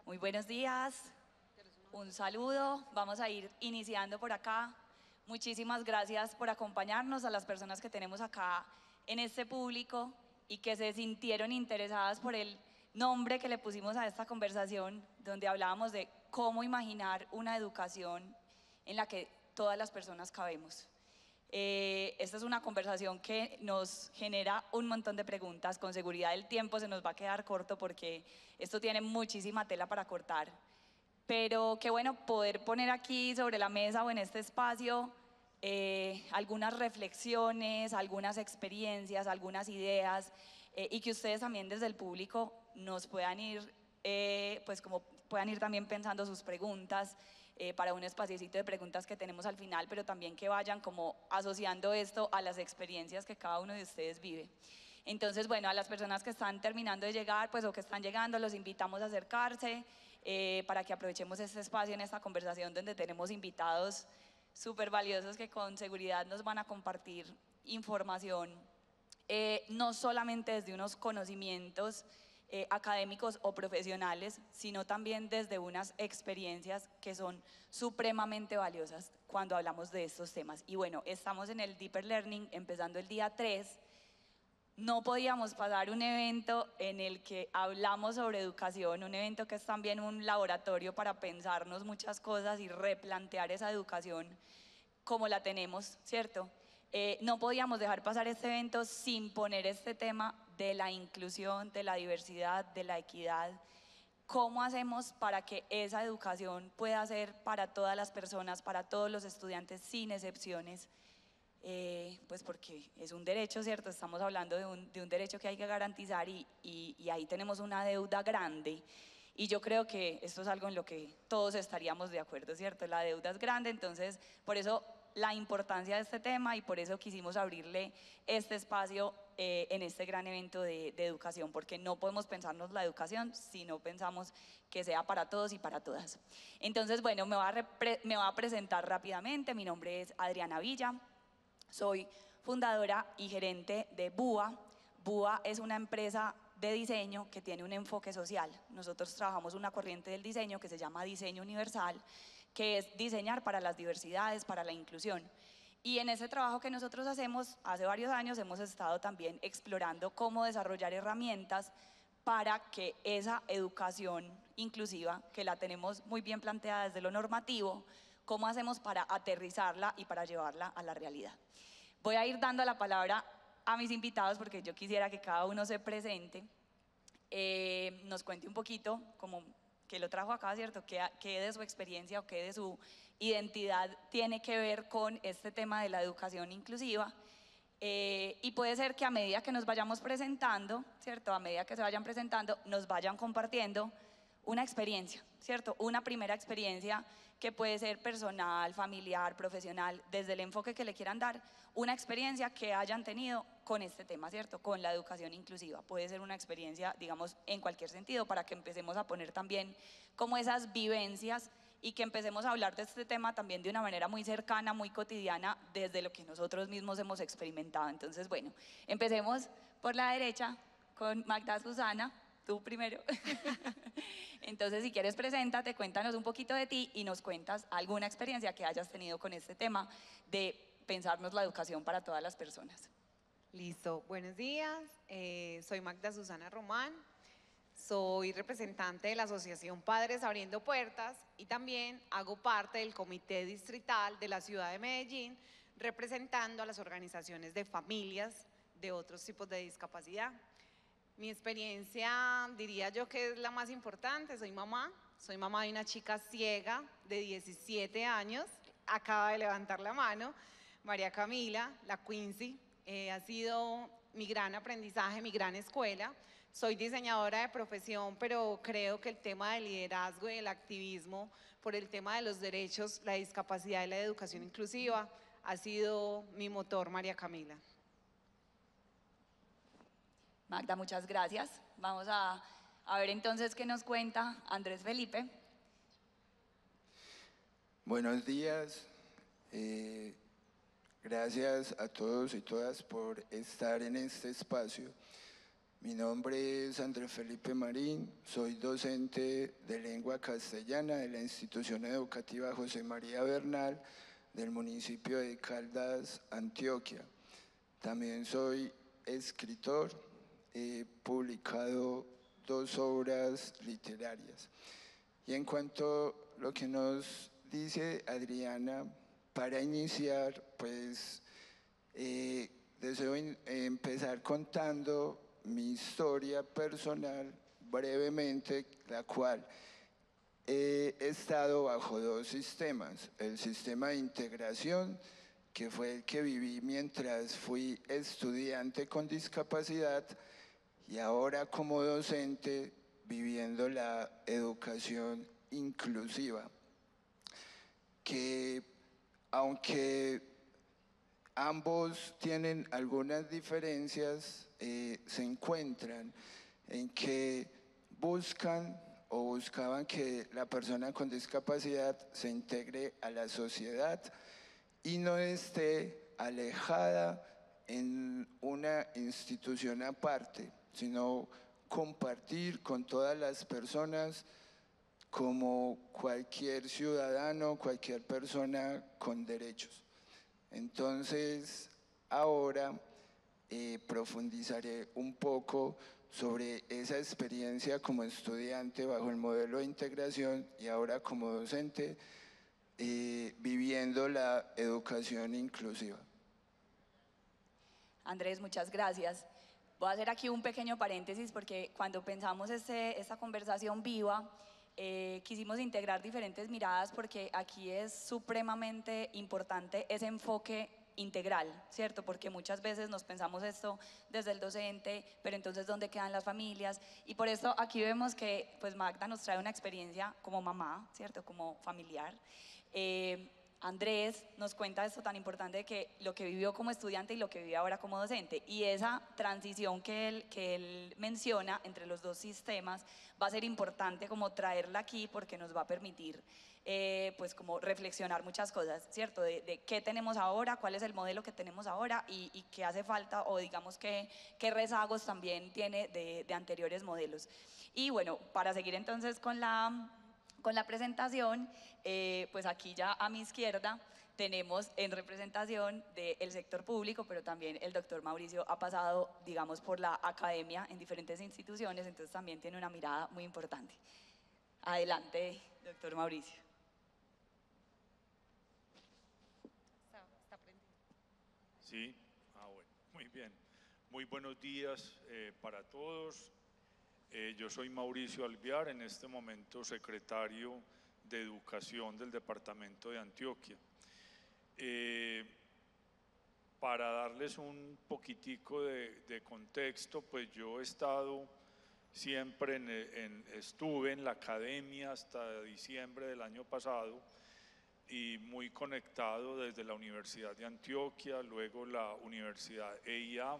Muy buenos días, un saludo, vamos a ir iniciando por acá. Muchísimas gracias por acompañarnos, a las personas que tenemos acá en este público y que se sintieron interesadas por el nombre que le pusimos a esta conversación, donde hablábamos de cómo imaginar una educación en la que todas las personas cabemos. Esta es una conversación que nos genera un montón de preguntas. Con seguridad el tiempo se nos va a quedar corto porque esto tiene muchísima tela para cortar. Pero qué bueno poder poner aquí sobre la mesa o en este espacio algunas reflexiones, algunas experiencias, algunas ideas y que ustedes también desde el público nos puedan ir, pues como puedan ir también pensando sus preguntas para un espaciecito de preguntas que tenemos al final, pero también que vayan como asociando esto a las experiencias que cada uno de ustedes vive. Entonces, bueno, a las personas que están terminando de llegar, pues o que están llegando, los invitamos a acercarse para que aprovechemos este espacio en esta conversación donde tenemos invitados súper valiosos que con seguridad nos van a compartir información, no solamente desde unos conocimientos académicos o profesionales, sino también desde unas experiencias que son supremamente valiosas cuando hablamos de estos temas. Y bueno, estamos en el Deeper Learning, empezando el día 3. No podíamos pasar un evento en el que hablamos sobre educación, un evento que es también un laboratorio para pensarnos muchas cosas y replantear esa educación como la tenemos, ¿cierto? No podíamos dejar pasar este evento sin poner este tema de la inclusión, de la diversidad, de la equidad. ¿Cómo hacemos para que esa educación pueda ser para todas las personas, para todos los estudiantes, sin excepciones? Pues porque es un derecho, ¿cierto? Estamos hablando de un derecho que hay que garantizar y ahí tenemos una deuda grande. Y yo creo que esto es algo en lo que todos estaríamos de acuerdo, ¿cierto? La deuda es grande, entonces por eso la importancia de este tema y por eso quisimos abrirle este espacio en este gran evento de educación, porque no podemos pensarnos la educación si no pensamos que sea para todos y para todas. Entonces, bueno, me va a presentar rápidamente. Mi nombre es Adriana Villa. Soy fundadora y gerente de BUA. BUA es una empresa de diseño que tiene un enfoque social. Nosotros trabajamos una corriente del diseño que se llama Diseño Universal, que es diseñar para las diversidades, para la inclusión. Y en ese trabajo que nosotros hacemos, hace varios años hemos estado también explorando cómo desarrollar herramientas para que esa educación inclusiva, que la tenemos muy bien planteada desde lo normativo, cómo hacemos para aterrizarla y para llevarla a la realidad. Voy a ir dando la palabra a mis invitados porque yo quisiera que cada uno se presente, nos cuente un poquito como que lo trajo acá, ¿cierto? ¿Qué de su experiencia o qué de su identidad tiene que ver con este tema de la educación inclusiva? Y puede ser que a medida que nos vayamos presentando, ¿cierto? A medida que se vayan presentando, nos vayan compartiendo una experiencia, ¿cierto? Una primera experiencia que puede ser personal, familiar, profesional, desde el enfoque que le quieran dar, una experiencia que hayan tenido con este tema, ¿cierto? Con la educación inclusiva. Puede ser una experiencia, digamos, en cualquier sentido, para que empecemos a poner también como esas vivencias y que empecemos a hablar de este tema también de una manera muy cercana, muy cotidiana, desde lo que nosotros mismos hemos experimentado. Entonces, bueno, empecemos por la derecha con Magda Susana. Tú primero. Entonces, si quieres, preséntate, cuéntanos un poquito de ti y nos cuentas alguna experiencia que hayas tenido con este tema de pensarnos la educación para todas las personas. Listo, buenos días, soy Magda Susana Román, soy representante de la Asociación Padres Abriendo Puertas y también hago parte del Comité Distrital de la Ciudad de Medellín, representando a las organizaciones de familias de otros tipos de discapacidad. Mi experiencia diría yo que es la más importante. Soy mamá de una chica ciega de 17 años, acaba de levantar la mano, María Camila, la Quincy. Ha sido mi gran aprendizaje, mi gran escuela. Soy diseñadora de profesión, pero creo que el tema del liderazgo y el activismo por el tema de los derechos, la discapacidad y la educación inclusiva ha sido mi motor, María Camila. Magda, muchas gracias. Vamos a ver entonces qué nos cuenta Andrés Felipe. Buenos días. Gracias a todos y todas por estar en este espacio. Mi nombre es Andrés Felipe Marín, soy docente de lengua castellana de la institución educativa José María Bernal del municipio de Caldas, Antioquia. También soy escritor, he publicado 2 obras literarias. Y en cuanto a lo que nos dice Adriana, para iniciar, pues deseo empezar contando mi historia personal brevemente, la cual he estado bajo 2 sistemas. El sistema de integración, que fue el que viví mientras fui estudiante con discapacidad, y ahora como docente viviendo la educación inclusiva, que aunque ambos tienen algunas diferencias, se encuentran en que buscan o buscaban que la persona con discapacidad se integre a la sociedad y no esté alejada en una institución aparte, sino compartir con todas las personas como cualquier ciudadano, cualquier persona con derechos. Entonces, ahora profundizaré un poco sobre esa experiencia como estudiante bajo el modelo de integración y ahora como docente viviendo la educación inclusiva. Andrés, muchas gracias. Voy a hacer aquí un pequeño paréntesis porque cuando pensamos esta conversación viva, quisimos integrar diferentes miradas porque aquí es supremamente importante ese enfoque integral, ¿cierto? Porque muchas veces nos pensamos esto desde el docente, pero entonces ¿dónde quedan las familias? Y por eso aquí vemos que pues Magda nos trae una experiencia como mamá, ¿cierto? Como familiar. Andrés nos cuenta esto tan importante de que lo que vivió como estudiante y lo que vive ahora como docente, y esa transición que él menciona entre los 2 sistemas va a ser importante como traerla aquí porque nos va a permitir pues como reflexionar muchas cosas, ¿cierto? De qué tenemos ahora, cuál es el modelo que tenemos ahora y qué hace falta o digamos qué rezagos también tiene de anteriores modelos. Y bueno, para seguir entonces con la presentación, pues aquí ya a mi izquierda tenemos en representación del sector público, pero también el doctor Mauricio ha pasado, digamos, por la academia en diferentes instituciones, entonces también tiene una mirada muy importante. Adelante, doctor Mauricio. Está prendido. Sí, bueno, muy bien. Muy buenos días para todos. Yo soy Mauricio Alvear, en este momento secretario de Educación del Departamento de Antioquia. Para darles un poquitico de contexto, pues yo he estado siempre estuve en la academia hasta diciembre del año pasado y muy conectado desde la Universidad de Antioquia, luego la Universidad EIA,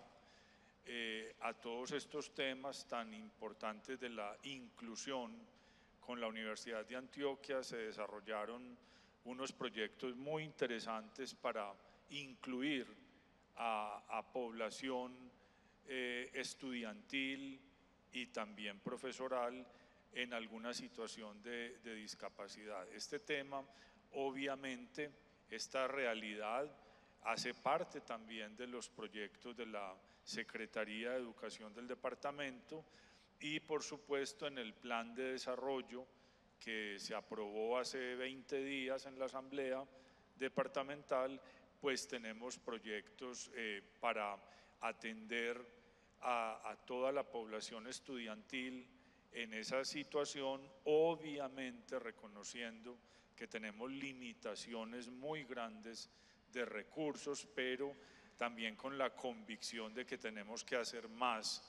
a todos estos temas tan importantes de la inclusión. Con la Universidad de Antioquia se desarrollaron unos proyectos muy interesantes para incluir a población estudiantil y también profesoral en alguna situación de discapacidad. Este tema, obviamente, esta realidad hace parte también de los proyectos de la Secretaría de Educación del departamento y, por supuesto, en el plan de desarrollo que se aprobó hace 20 días en la Asamblea Departamental, pues tenemos proyectos para atender a toda la población estudiantil en esa situación, obviamente reconociendo que tenemos limitaciones muy grandes de recursos, pero también con la convicción de que tenemos que hacer más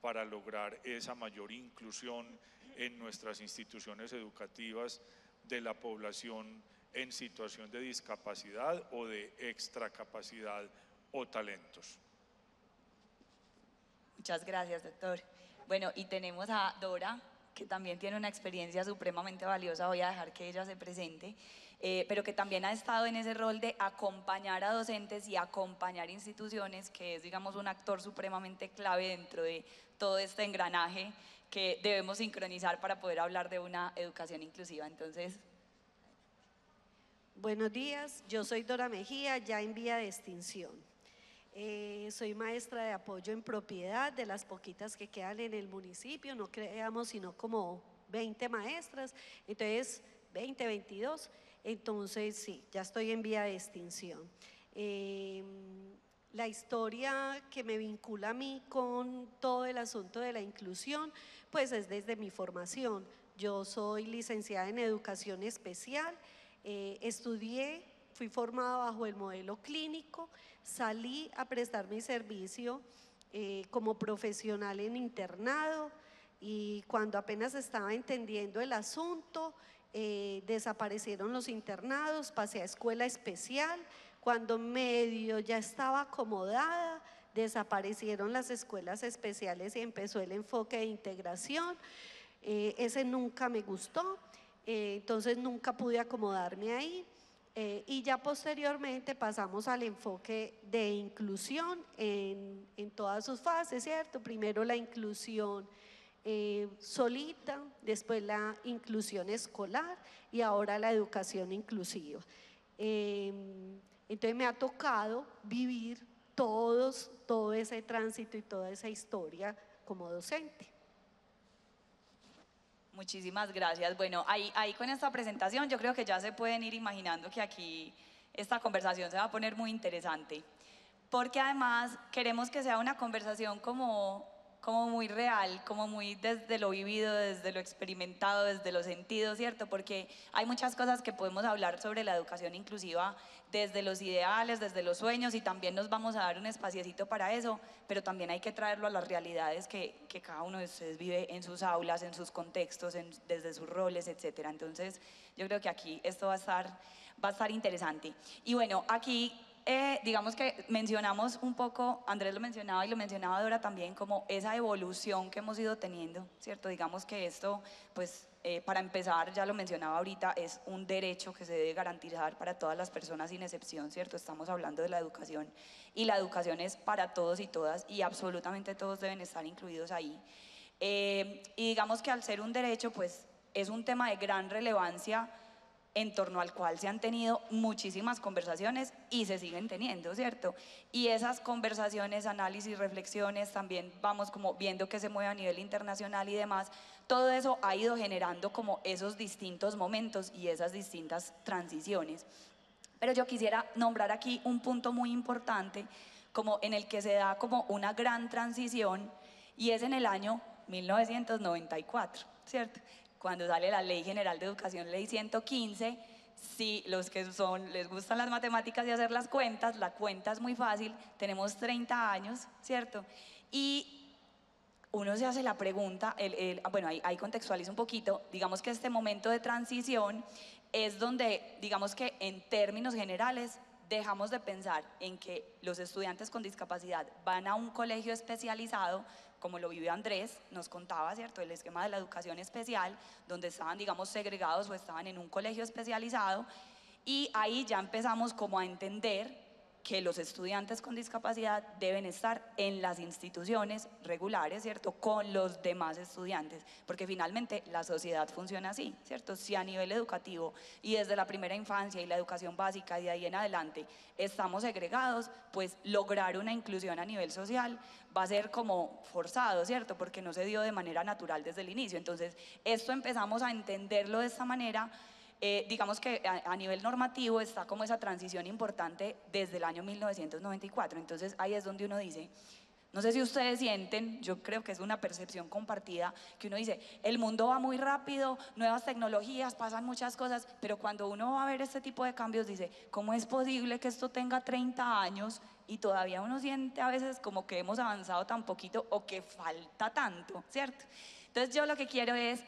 para lograr esa mayor inclusión en nuestras instituciones educativas de la población en situación de discapacidad o de extracapacidad o talentos. Muchas gracias, doctor. Bueno, y tenemos a Dora, que también tiene una experiencia supremamente valiosa, voy a dejar que ella se presente, pero que también ha estado en ese rol de acompañar a docentes y acompañar instituciones, que es, digamos, un actor supremamente clave dentro de todo este engranaje que debemos sincronizar para poder hablar de una educación inclusiva. Entonces, buenos días, yo soy Dora Mejía, ya en vía de extinción. Soy maestra de apoyo en propiedad, de las poquitas que quedan en el municipio, no creamos sino como 20 maestras, entonces 20, 22, entonces sí, ya estoy en vía de extinción. La historia que me vincula a mí con todo el asunto de la inclusión, pues es desde mi formación. Yo soy licenciada en educación especial, estudié, fui formada bajo el modelo clínico, salí a prestar mi servicio como profesional en internado y cuando apenas estaba entendiendo el asunto, desaparecieron los internados, pasé a escuela especial. Cuando medio ya estaba acomodada, desaparecieron las escuelas especiales y empezó el enfoque de integración. Ese nunca me gustó, entonces nunca pude acomodarme ahí. Y ya posteriormente pasamos al enfoque de inclusión en todas sus fases, ¿cierto? Primero la inclusión solita, después la inclusión escolar y ahora la educación inclusiva. Entonces me ha tocado vivir todo ese tránsito y toda esa historia como docente. muchísimas gracias. Bueno, ahí con esta presentación yo creo que ya se pueden ir imaginando que aquí esta conversación se va a poner muy interesante, porque además queremos que sea una conversación como muy real, como muy desde lo vivido, desde lo experimentado, desde los sentidos, ¿cierto? Porque hay muchas cosas que podemos hablar sobre la educación inclusiva desde los ideales, desde los sueños, y también nos vamos a dar un espaciecito para eso, pero también hay que traerlo a las realidades que cada uno de ustedes vive en sus aulas, en sus contextos, desde sus roles, etcétera. Entonces, yo creo que aquí esto va a estar interesante. Y bueno, aquí digamos que mencionamos un poco, Andrés lo mencionaba y lo mencionaba Dora también, como esa evolución que hemos ido teniendo, ¿cierto? Digamos que esto, pues para empezar, ya lo mencionaba ahorita, es un derecho que se debe garantizar para todas las personas sin excepción, ¿cierto? Estamos hablando de la educación y la educación es para todos y todas y absolutamente todos deben estar incluidos ahí. Y digamos que al ser un derecho, pues es un tema de gran relevancia en torno al cual se han tenido muchísimas conversaciones y se siguen teniendo, ¿cierto? Y esas conversaciones, análisis, reflexiones, también vamos como viendo que se mueve a nivel internacional y demás, todo eso ha ido generando como esos distintos momentos y esas distintas transiciones. Pero yo quisiera nombrar aquí un punto muy importante como en el que se da como una gran transición y es en el año 1994, ¿cierto? Cuando sale la Ley General de Educación, Ley 115, si los que les gustan las matemáticas y hacer las cuentas, la cuenta es muy fácil, tenemos 30 años, ¿cierto? Y uno se hace la pregunta, bueno, ahí contextualizo un poquito, digamos que este momento de transición es donde, digamos que en términos generales, dejamos de pensar en que los estudiantes con discapacidad van a un colegio especializado, como lo vivió Andrés, nos contaba, ¿cierto?, el esquema de la educación especial, donde estaban, digamos, segregados o estaban en un colegio especializado, y ahí ya empezamos como a entender que los estudiantes con discapacidad deben estar en las instituciones regulares, ¿cierto?, con los demás estudiantes, porque finalmente la sociedad funciona así, ¿cierto? Si a nivel educativo y desde la primera infancia y la educación básica y de ahí en adelante estamos segregados, pues lograr una inclusión a nivel social va a ser como forzado, ¿cierto?, porque no se dio de manera natural desde el inicio. Entonces, esto empezamos a entenderlo de esta manera. Digamos que a nivel normativo está como esa transición importante desde el año 1994, entonces ahí es donde uno dice, no sé si ustedes sienten, yo creo que es una percepción compartida, que uno dice, el mundo va muy rápido, nuevas tecnologías, pasan muchas cosas, pero cuando uno va a ver este tipo de cambios dice, ¿cómo es posible que esto tenga 30 años y todavía uno siente a veces como que hemos avanzado tan poquito o que falta tanto, ¿cierto? Entonces yo lo que quiero es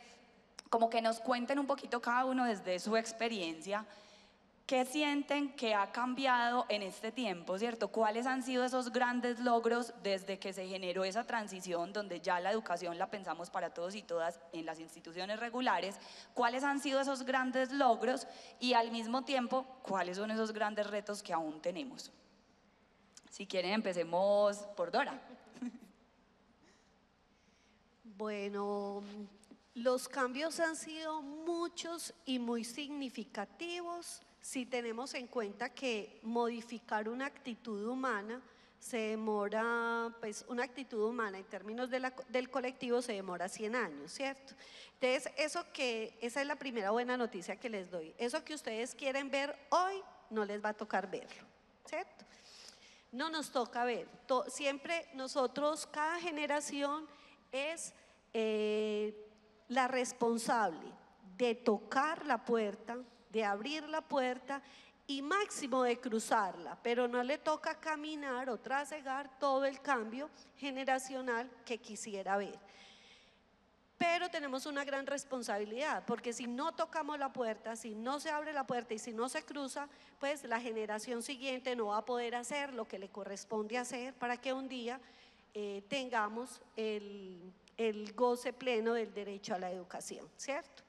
como que nos cuenten un poquito cada uno desde su experiencia, ¿qué sienten que ha cambiado en este tiempo, cierto? ¿Cuáles han sido esos grandes logros desde que se generó esa transición donde ya la educación la pensamos para todos y todas en las instituciones regulares? ¿Cuáles han sido esos grandes logros y al mismo tiempo cuáles son esos grandes retos que aún tenemos? Si quieren empecemos por Dora. Bueno, los cambios han sido muchos y muy significativos si tenemos en cuenta que modificar una actitud humana se demora, pues una actitud humana en términos del colectivo se demora 100 años, ¿cierto? Entonces, esa es la primera buena noticia que les doy. Eso que ustedes quieren ver hoy, no les va a tocar verlo, ¿cierto? No nos toca ver. Siempre nosotros, cada generación es la responsable de tocar la puerta, de abrir la puerta y máximo de cruzarla, pero no le toca caminar o trasegar todo el cambio generacional que quisiera ver. Pero tenemos una gran responsabilidad, porque si no tocamos la puerta, si no se abre la puerta y si no se cruza, pues la generación siguiente no va a poder hacer lo que le corresponde hacer para que un día tengamos el goce pleno del derecho a la educación, ¿cierto?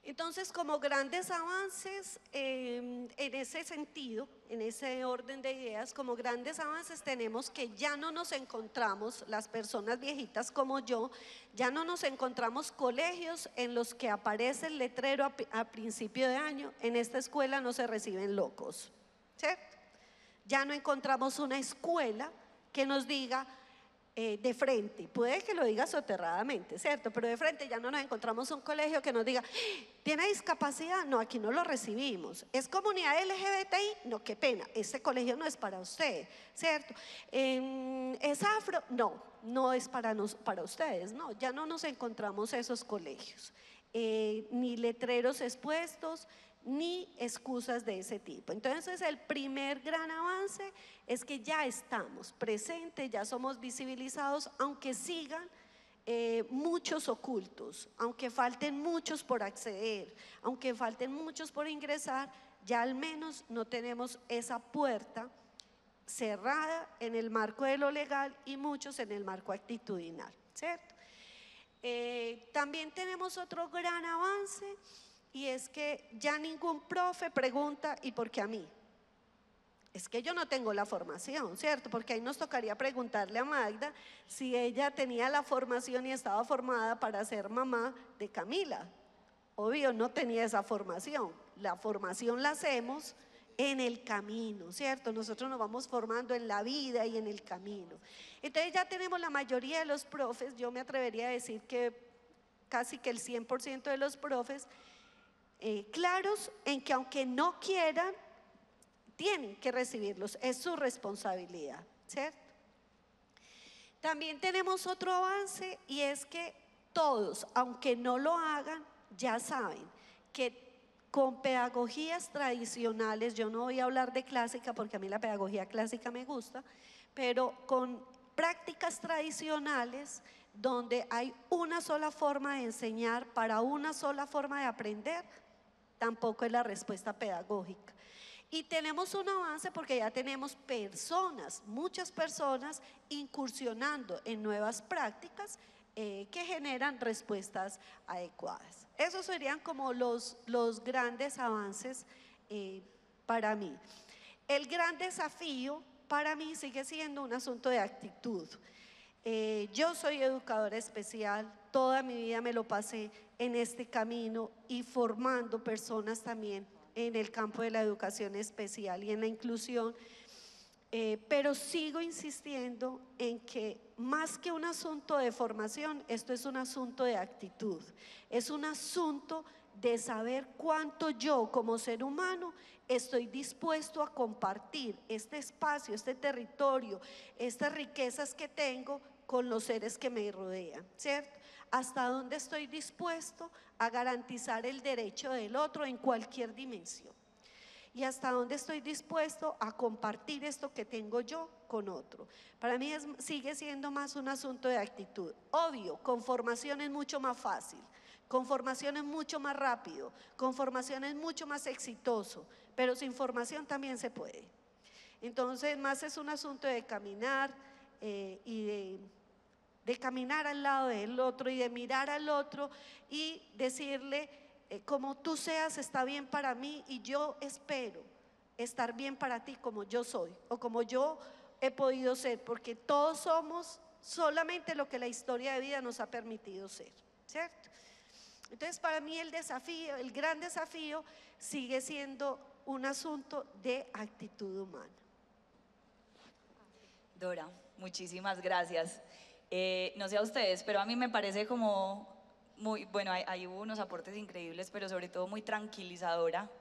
Entonces, como grandes avances en ese sentido, en ese orden de ideas, como grandes avances tenemos que ya no nos encontramos, las personas viejitas como yo, ya no nos encontramos colegios en los que aparece el letrero a principio de año: en esta escuela no se reciben locos, ¿cierto? Ya no encontramos una escuela que nos diga de frente, puede que lo diga soterradamente, ¿cierto? Pero de frente ya no nos encontramos un colegio que nos diga: ¿tiene discapacidad? No, aquí no lo recibimos. ¿Es comunidad LGBTI? No, qué pena, este colegio no es para usted, ¿cierto? ¿Es afro? No, no es para ustedes, no, ya no nos encontramos esos colegios, ni letreros expuestos, ni excusas de ese tipo. Entonces, el primer gran avance es que ya estamos presentes, ya somos visibilizados, aunque sigan muchos ocultos, aunque falten muchos por acceder, aunque falten muchos por ingresar, ya al menos no tenemos esa puerta cerrada en el marco de lo legal y muchos en el marco actitudinal, ¿cierto? También tenemos otro gran avance, y es que ya ningún profe pregunta: ¿y por qué a mí? Es que yo no tengo la formación, ¿cierto? Porque ahí nos tocaría preguntarle a Magda si ella tenía la formación y estaba formada para ser mamá de Camila. Obvio, no tenía esa formación. La formación la hacemos en el camino, ¿cierto? Nosotros nos vamos formando en la vida y en el camino. Entonces ya tenemos la mayoría de los profes, yo me atrevería a decir que casi que el 100% de los profes, claros en que aunque no quieran, tienen que recibirlos, es su responsabilidad, ¿cierto? También tenemos otro avance, y es que todos, aunque no lo hagan, ya saben que con pedagogías tradicionales, yo no voy a hablar de clásica porque a mí la pedagogía clásica me gusta, pero con prácticas tradicionales donde hay una sola forma de enseñar para una sola forma de aprender, tampoco es la respuesta pedagógica. Y tenemos un avance porque ya tenemos personas, muchas personas incursionando en nuevas prácticas que generan respuestas adecuadas. Esos serían como los grandes avances para mí. El gran desafío para mí sigue siendo un asunto de actitud. Yo soy educadora especial, toda mi vida me lo pasé en este camino y formando personas también en el campo de la educación especial y en la inclusión, pero sigo insistiendo en que más que un asunto de formación, esto es un asunto de actitud, es un asunto de saber cuánto yo como ser humano estoy dispuesto a compartir este espacio, este territorio, estas riquezas que tengo con los seres que me rodean, ¿cierto? Hasta dónde estoy dispuesto a garantizar el derecho del otro en cualquier dimensión. y hasta dónde estoy dispuesto a compartir esto que tengo yo con otro. Para mí sigue siendo más un asunto de actitud. Obvio, con formación es mucho más fácil, con formación es mucho más rápido, con formación es mucho más exitoso, pero sin formación también se puede. Entonces, más es un asunto de caminar y de caminar al lado del otro y de mirar al otro y decirle, como tú seas está bien para mí y yo espero estar bien para ti como yo soy o como yo he podido ser, porque todos somos solamente lo que la historia de vida nos ha permitido ser, ¿cierto? Entonces, para mí el desafío, el gran desafío sigue siendo un asunto de actitud humana. Dora, muchísimas gracias. No sé a ustedes, pero a mí me parece como muy, bueno, ahí hubo unos aportes increíbles, pero sobre todo muy tranquilizadora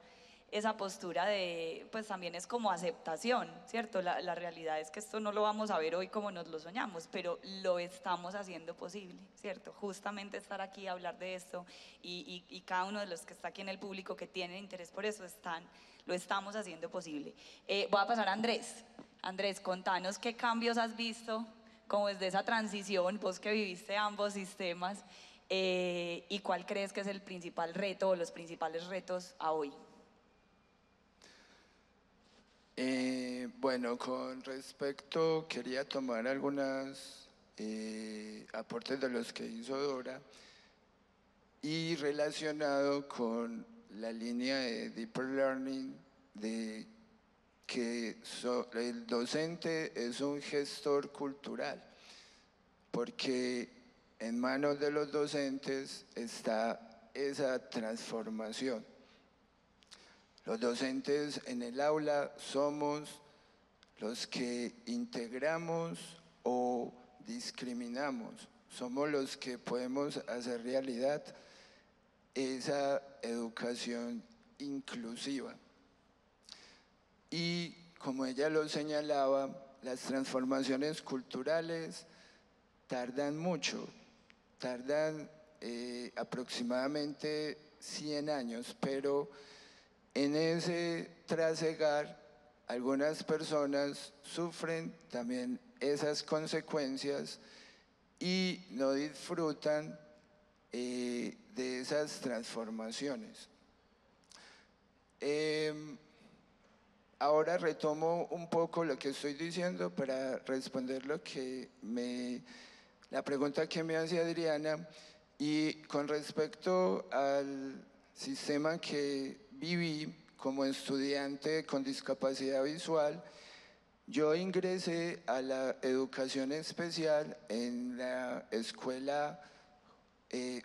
esa postura de, pues también es como aceptación, ¿cierto? La realidad es que esto no lo vamos a ver hoy como nos lo soñamos, pero lo estamos haciendo posible, ¿cierto? Justamente estar aquí, hablar de esto y cada uno de los que está aquí en el público que tienen interés por eso, lo estamos haciendo posible. Voy a pasar a Andrés. Andrés, contanos qué cambios has visto como desde esa transición, vos que viviste ambos sistemas, y cuál crees que es el principal reto o los principales retos a hoy. Bueno, con respecto, quería tomar algunos aportes de los que hizo Dora y relacionado con la línea de Deeper Learning de que el docente es un gestor cultural, porque en manos de los docentes está esa transformación. Los docentes en el aula somos los que integramos o discriminamos, somos los que podemos hacer realidad esa educación inclusiva. Y como ella lo señalaba, las transformaciones culturales tardan mucho, tardan aproximadamente 100 años, pero en ese trasegar algunas personas sufren también esas consecuencias y no disfrutan de esas transformaciones. Ahora retomo un poco lo que estoy diciendo para responder la pregunta que me hacía Adriana, y con respecto al sistema que viví como estudiante con discapacidad visual, yo ingresé a la educación especial en la escuela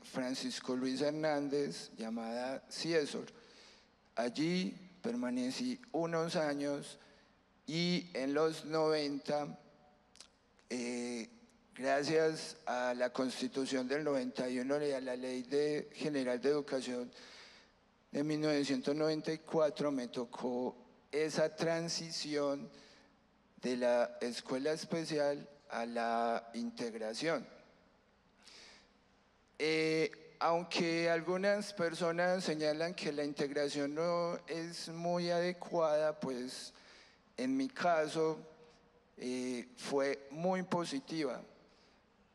Francisco Luis Hernández, llamada CIESOR. Allí permanecí unos años y en los 90, gracias a la Constitución del 91 y a la Ley General de Educación de 1994, me tocó esa transición de la escuela especial a la integración. Aunque algunas personas señalan que la integración no es muy adecuada, pues en mi caso fue muy positiva,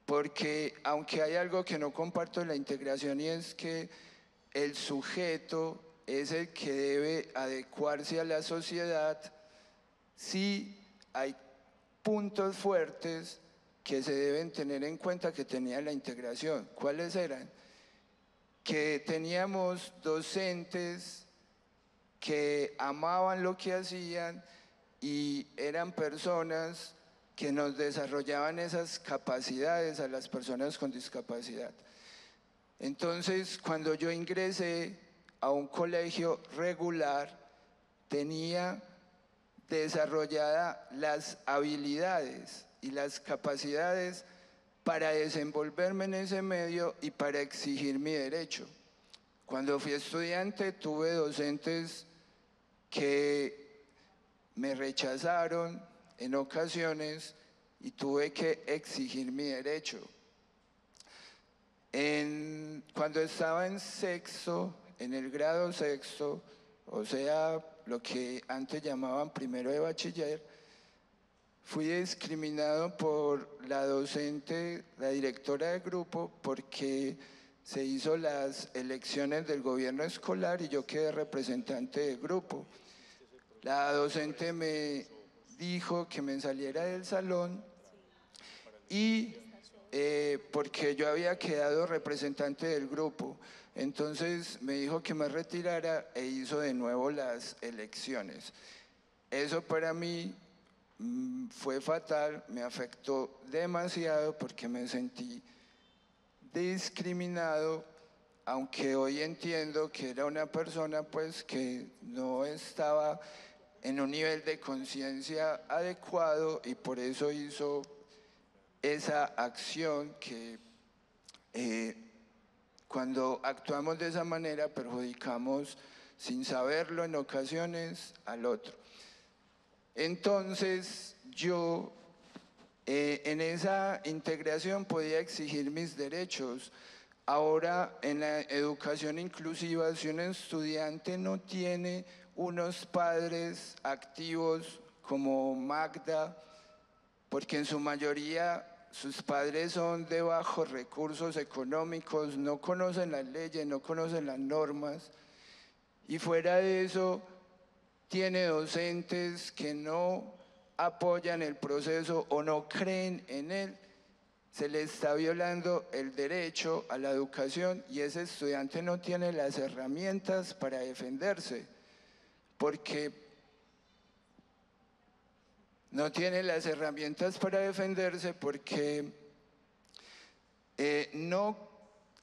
porque aunque hay algo que no comparto en la integración y es que el sujeto es el que debe adecuarse a la sociedad, sí hay puntos fuertes que se deben tener en cuenta que tenía la integración. ¿Cuáles eran? Que teníamos docentes que amaban lo que hacían y eran personas que nos desarrollaban esas capacidades a las personas con discapacidad. Entonces, cuando yo ingresé a un colegio regular, tenía desarrolladas las habilidades y las capacidades para desenvolverme en ese medio y para exigir mi derecho. Cuando fui estudiante tuve docentes que me rechazaron en ocasiones y tuve que exigir mi derecho. Cuando estaba en sexto, en el grado sexto, o sea, lo que antes llamaban primero de bachiller, fui discriminado por la docente, la directora del grupo, porque se hizo las elecciones del gobierno escolar y yo quedé representante del grupo. La docente me dijo que me saliera del salón y porque yo había quedado representante del grupo. Entonces me dijo que me retirara e hizo de nuevo las elecciones. Eso para mí fue fatal, me afectó demasiado porque me sentí discriminado, aunque hoy entiendo que era una persona pues que no estaba en un nivel de conciencia adecuado y por eso hizo esa acción que cuando actuamos de esa manera perjudicamos sin saberlo en ocasiones al otro. Entonces yo en esa integración podía exigir mis derechos. Ahora en la educación inclusiva, si un estudiante no tiene unos padres activos como Magda, porque en su mayoría sus padres son de bajos recursos económicos, no conocen las leyes, no conocen las normas, y fuera de eso tiene docentes que no apoyan el proceso o no creen en él, se le está violando el derecho a la educación y ese estudiante no tiene las herramientas para defenderse, porque no tiene las herramientas para defenderse porque no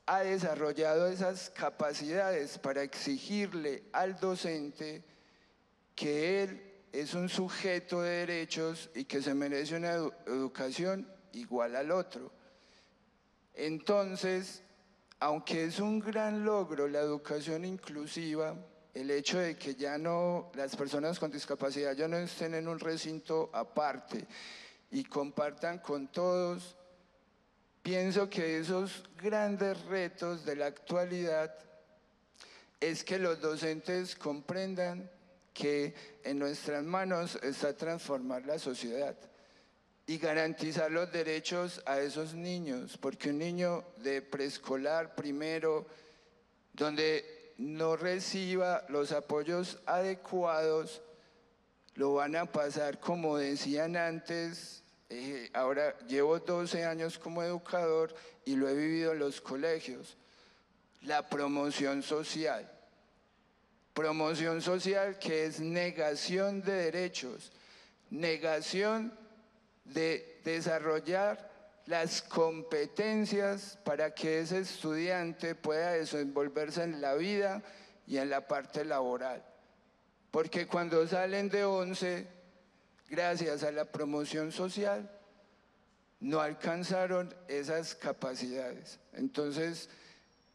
ha desarrollado esas capacidades para exigirle al docente que él es un sujeto de derechos y que se merece una educación igual al otro. Entonces, aunque es un gran logro la educación inclusiva, el hecho de que ya no, las personas con discapacidad ya no estén en un recinto aparte y compartan con todos, pienso que esos grandes retos de la actualidad es que los docentes comprendan que en nuestras manos está transformar la sociedad y garantizar los derechos a esos niños, porque un niño de preescolar primero, donde no reciba los apoyos adecuados, lo van a pasar como decían antes. Ahora llevo 12 años como educador y lo he vivido en los colegios. La promoción social. Promoción social que es negación de derechos, negación de desarrollar las competencias para que ese estudiante pueda desenvolverse en la vida y en la parte laboral. Porque cuando salen de 11, gracias a la promoción social, no alcanzaron esas capacidades. Entonces,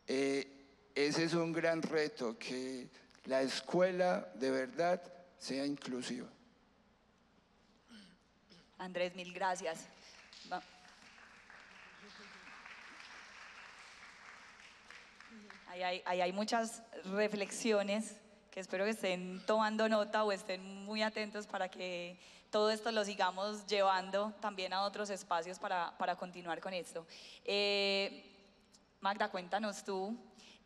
ese es un gran reto, que la escuela de verdad sea inclusiva. Andrés, mil gracias. Ahí hay muchas reflexiones que espero que estén tomando nota o estén muy atentos para que todo esto lo sigamos llevando también a otros espacios para continuar con esto. Magda, cuéntanos tú,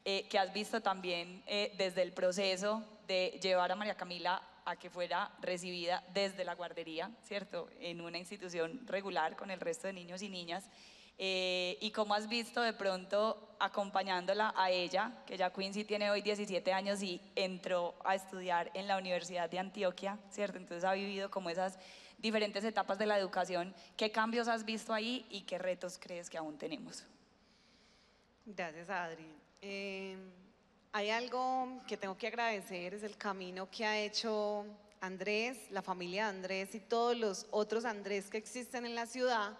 que has visto también desde el proceso de llevar a María Camila a que fuera recibida desde la guardería, ¿cierto?, en una institución regular con el resto de niños y niñas, y cómo has visto de pronto acompañándola a ella, que ya Quincy tiene hoy 17 años y entró a estudiar en la Universidad de Antioquia, ¿cierto? Entonces ha vivido como esas diferentes etapas de la educación. ¿Qué cambios has visto ahí y qué retos crees que aún tenemos? Gracias, Adri. Hay algo que tengo que agradecer, es el camino que ha hecho Andrés, la familia de Andrés y todos los otros Andrés que existen en la ciudad,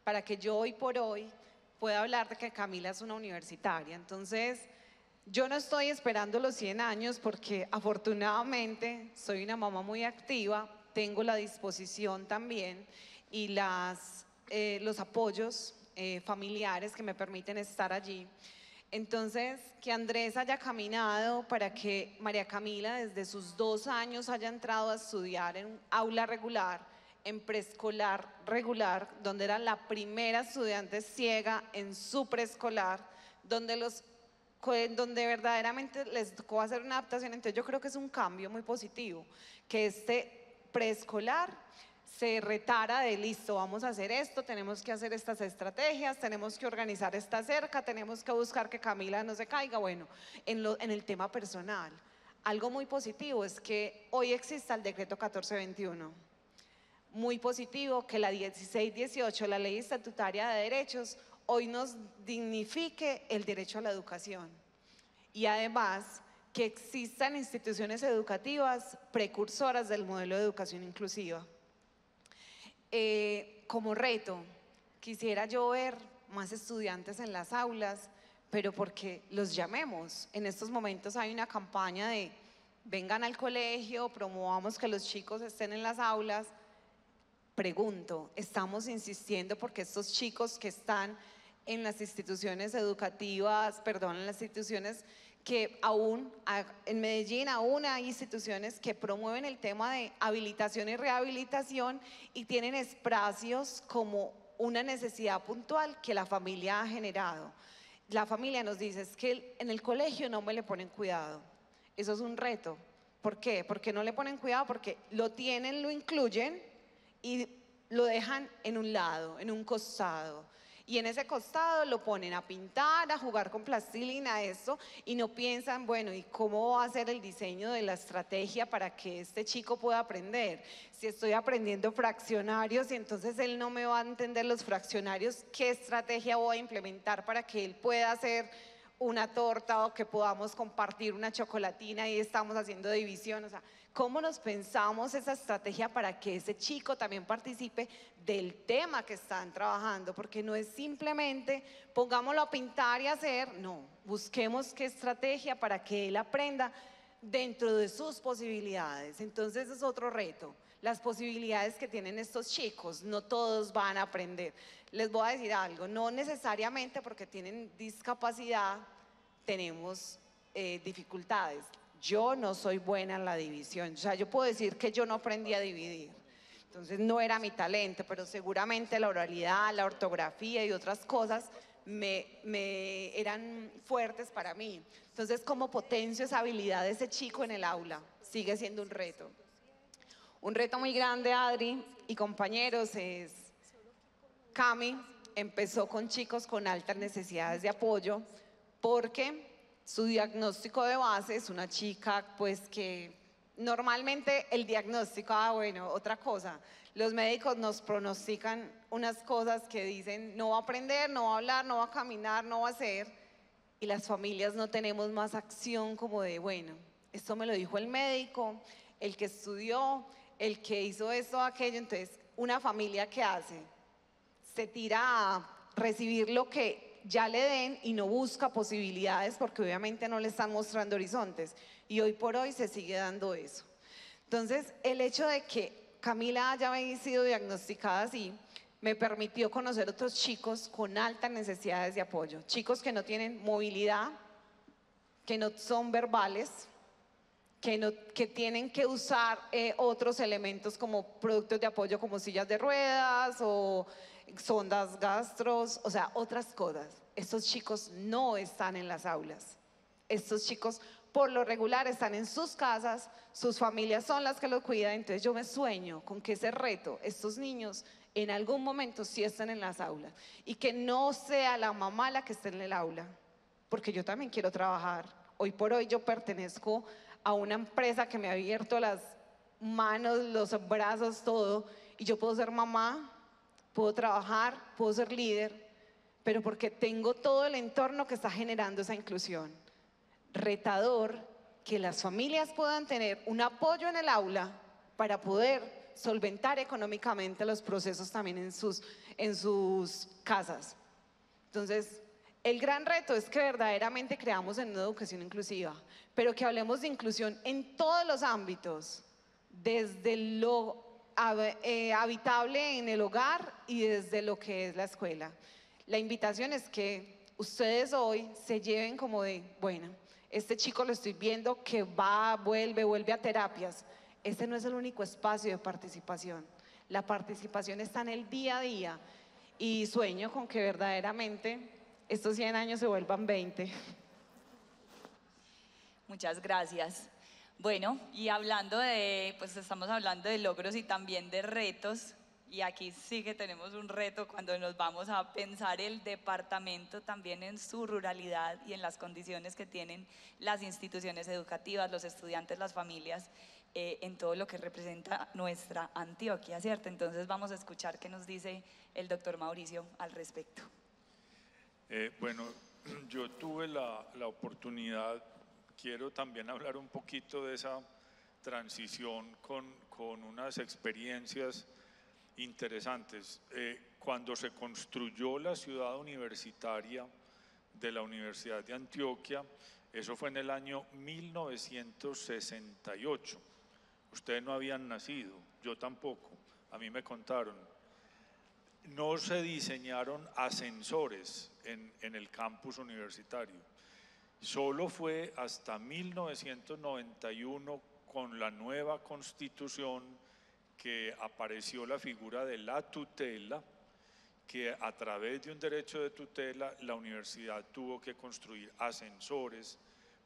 para que yo hoy por hoy pueda hablar de que Camila es una universitaria. Entonces, yo no estoy esperando los 100 años porque afortunadamente soy una mamá muy activa, tengo la disposición también y los apoyos familiares que me permiten estar allí. Entonces, que Andrés haya caminado para que María Camila desde sus 2 años haya entrado a estudiar en un aula regular, en preescolar regular, donde era la primera estudiante ciega en su preescolar, donde verdaderamente les tocó hacer una adaptación. Entonces yo creo que es un cambio muy positivo, que este preescolar se retara de listo, vamos a hacer esto, tenemos que hacer estas estrategias, tenemos que organizar esta cerca, tenemos que buscar que Camila no se caiga. Bueno, en el tema personal, algo muy positivo es que hoy exista el decreto 1421. Muy positivo que la 1618, la ley estatutaria de derechos, hoy nos dignifique el derecho a la educación. Y además que existan instituciones educativas precursoras del modelo de educación inclusiva. Como reto, quisiera yo ver más estudiantes en las aulas, pero porque los llamemos. En estos momentos hay una campaña de vengan al colegio, promovamos que los chicos estén en las aulas. Pregunto, ¿estamos insistiendo porque estos chicos que están en las instituciones educativas, en las instituciones que aún, en Medellín aún hay instituciones que promueven el tema de habilitación y rehabilitación y tienen espacios como una necesidad puntual que la familia ha generado? La familia nos dice, es que en el colegio no me le ponen cuidado. Eso es un reto. ¿Por qué? Porque no le ponen cuidado, porque lo tienen, lo incluyen y lo dejan en un lado, en un costado. Y en ese costado lo ponen a pintar, a jugar con plastilina, eso, y no piensan, bueno, ¿y cómo va a ser el diseño de la estrategia para que este chico pueda aprender? Si estoy aprendiendo fraccionarios y entonces él no me va a entender los fraccionarios, ¿qué estrategia voy a implementar para que él pueda hacer una torta o que podamos compartir una chocolatina y estamos haciendo división? O sea, ¿cómo nos pensamos esa estrategia para que ese chico también participe del tema que están trabajando? Porque no es simplemente pongámoslo a pintar y hacer, no, busquemos qué estrategia para que él aprenda dentro de sus posibilidades. Entonces es otro reto, las posibilidades que tienen estos chicos, no todos van a aprender. Les voy a decir algo, no necesariamente porque tienen discapacidad tenemos dificultades. Yo no soy buena en la división, o sea, yo puedo decir que yo no aprendí a dividir, entonces no era mi talento, pero seguramente la oralidad, la ortografía y otras cosas me eran fuertes para mí. Entonces, ¿cómo potencio esa habilidad de ese chico en el aula? Sigue siendo un reto. Un reto muy grande, Adri y compañeros, es Cami empezó con chicos con altas necesidades de apoyo porque su diagnóstico de base es una chica pues que normalmente el diagnóstico, bueno, otra cosa, los médicos nos pronostican unas cosas que dicen no va a aprender, no va a hablar, no va a caminar, no va a hacer, y las familias no tenemos más acción como de bueno, esto me lo dijo el médico, el que estudió, el que hizo esto, aquello. Entonces una familia ¿qué hace? Se tira a recibir lo que ya le den y no busca posibilidades porque obviamente no le están mostrando horizontes, y hoy por hoy se sigue dando eso. Entonces el hecho de que Camila haya sido diagnosticada así me permitió conocer otros chicos con altas necesidades de apoyo, chicos que no tienen movilidad, que no son verbales, que tienen que usar otros elementos como productos de apoyo como sillas de ruedas o sondas gastros, o sea, otras cosas. Estos chicos no están en las aulas. Estos chicos por lo regular están en sus casas, sus familias son las que los cuidan. Entonces yo me sueño con que ese reto, estos niños en algún momento sí estén en las aulas y que no sea la mamá la que esté en el aula, porque yo también quiero trabajar. Hoy por hoy yo pertenezco a una empresa que me ha abierto las manos, los brazos, todo, y yo puedo ser mamá, puedo trabajar, puedo ser líder, pero porque tengo todo el entorno que está generando esa inclusión. Retador que las familias puedan tener un apoyo en el aula para poder solventar económicamente los procesos también en sus casas. Entonces, el gran reto es que verdaderamente creamos en una educación inclusiva, pero que hablemos de inclusión en todos los ámbitos, desde lo habitable en el hogar y desde lo que es la escuela. La invitación es que ustedes hoy se lleven como de, bueno, este chico lo estoy viendo que va, vuelve a terapias. Este no es el único espacio de participación. La participación está en el día a día y sueño con que verdaderamente estos 100 años se vuelvan 20. Muchas gracias. Bueno, y hablando de, pues estamos hablando de logros y también de retos, y aquí sí que tenemos un reto cuando nos vamos a pensar el departamento también en su ruralidad y en las condiciones que tienen las instituciones educativas, los estudiantes, las familias, en todo lo que representa nuestra Antioquia, ¿cierto? Entonces vamos a escuchar qué nos dice el doctor Mauricio al respecto. Bueno, yo tuve la oportunidad, quiero también hablar un poquito de esa transición con unas experiencias interesantes. Cuando se construyó la ciudad universitaria de la Universidad de Antioquia, eso fue en el año 1968. Ustedes no habían nacido, yo tampoco, a mí me contaron. No se diseñaron ascensores en el campus universitario. Solo fue hasta 1991 con la nueva constitución que apareció la figura de la tutela, que a través de un derecho de tutela la universidad tuvo que construir ascensores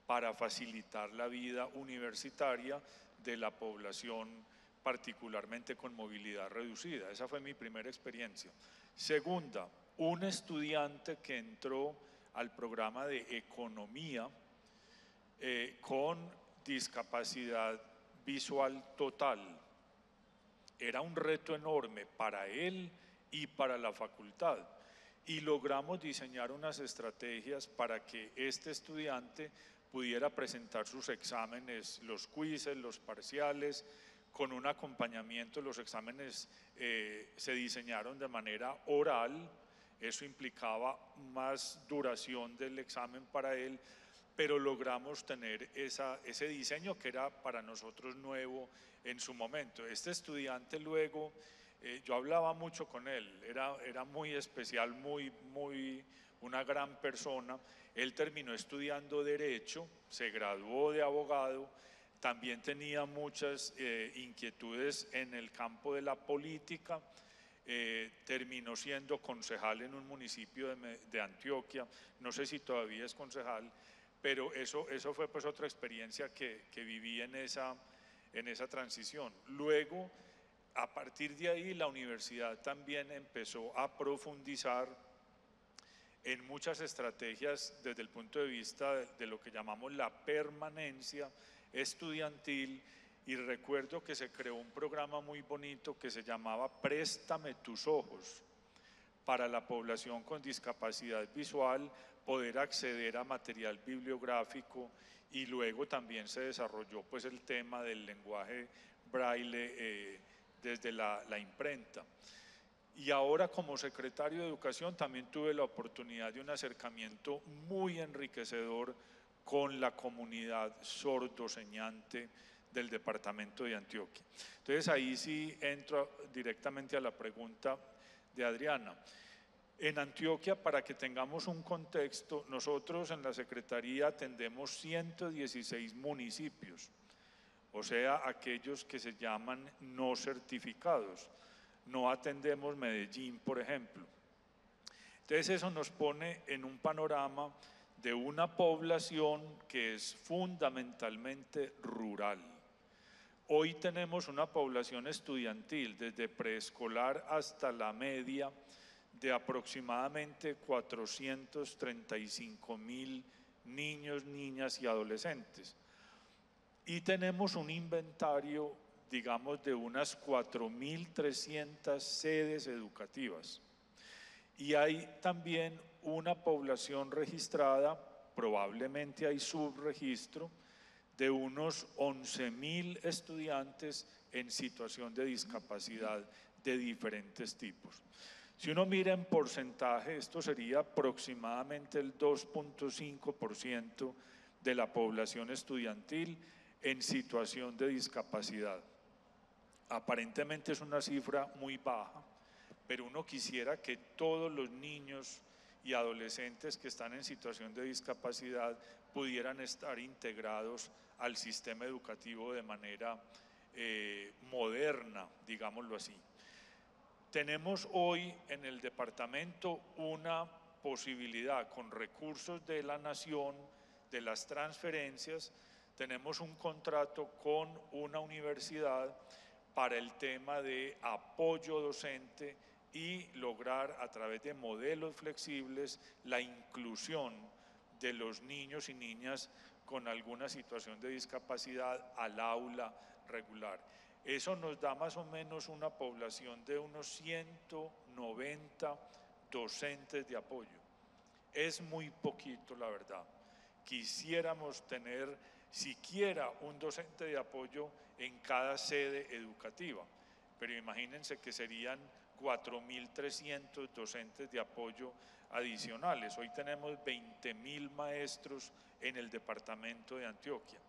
para facilitar la vida universitaria de la población, particularmente con movilidad reducida. Esa fue mi primera experiencia. Segunda, un estudiante que entró al programa de economía con discapacidad visual total. Era un reto enorme para él y para la facultad, y logramos diseñar unas estrategias para que este estudiante pudiera presentar sus exámenes, los quizzes, los parciales, con un acompañamiento. Los exámenes se diseñaron de manera oral, eso implicaba más duración del examen para él, pero logramos tener ese diseño que era para nosotros nuevo en su momento. Este estudiante luego, yo hablaba mucho con él, era muy especial, una gran persona. Él terminó estudiando Derecho, se graduó de abogado, también tenía muchas inquietudes en el campo de la política, terminó siendo concejal en un municipio de Antioquia, no sé si todavía es concejal, pero eso fue pues otra experiencia que viví en esa transición. Luego, a partir de ahí, la universidad también empezó a profundizar en muchas estrategias desde el punto de vista de lo que llamamos la permanencia estudiantil, y recuerdo que se creó un programa muy bonito que se llamaba Préstame tus ojos, para la población con discapacidad visual poder acceder a material bibliográfico, y luego también se desarrolló pues el tema del lenguaje braille desde la imprenta. Y ahora, como secretario de Educación, también tuve la oportunidad de un acercamiento muy enriquecedor con la comunidad sordoseñante del departamento de Antioquia. Entonces ahí sí entro directamente a la pregunta de Adriana. En Antioquia, para que tengamos un contexto, nosotros en la Secretaría atendemos 116 municipios, o sea, aquellos que se llaman no certificados. No atendemos Medellín, por ejemplo. Entonces eso nos pone en un panorama de una población que es fundamentalmente rural. Hoy tenemos una población estudiantil desde preescolar hasta la media de aproximadamente 435.000 niños, niñas y adolescentes. Y tenemos un inventario, digamos, de unas 4.300 sedes educativas. Y hay también una población registrada, probablemente hay subregistro, de unos 11.000 estudiantes en situación de discapacidad de diferentes tipos. Si uno mira en porcentaje, esto sería aproximadamente el 2.5% de la población estudiantil en situación de discapacidad. Aparentemente es una cifra muy baja, pero uno quisiera que todos los niños y adolescentes que están en situación de discapacidad pudieran estar integrados al sistema educativo de manera moderna, digámoslo así. Tenemos hoy en el departamento una posibilidad con recursos de la nación, de las transferencias, tenemos un contrato con una universidad para el tema de apoyo docente y lograr a través de modelos flexibles la inclusión de los niños y niñas con alguna situación de discapacidad al aula regular. Eso nos da más o menos una población de unos 190 docentes de apoyo. Es muy poquito, la verdad. Quisiéramos tener siquiera un docente de apoyo en cada sede educativa, pero imagínense que serían 4.300 docentes de apoyo adicionales. Hoy tenemos 20.000 maestros en el departamento de Antioquia.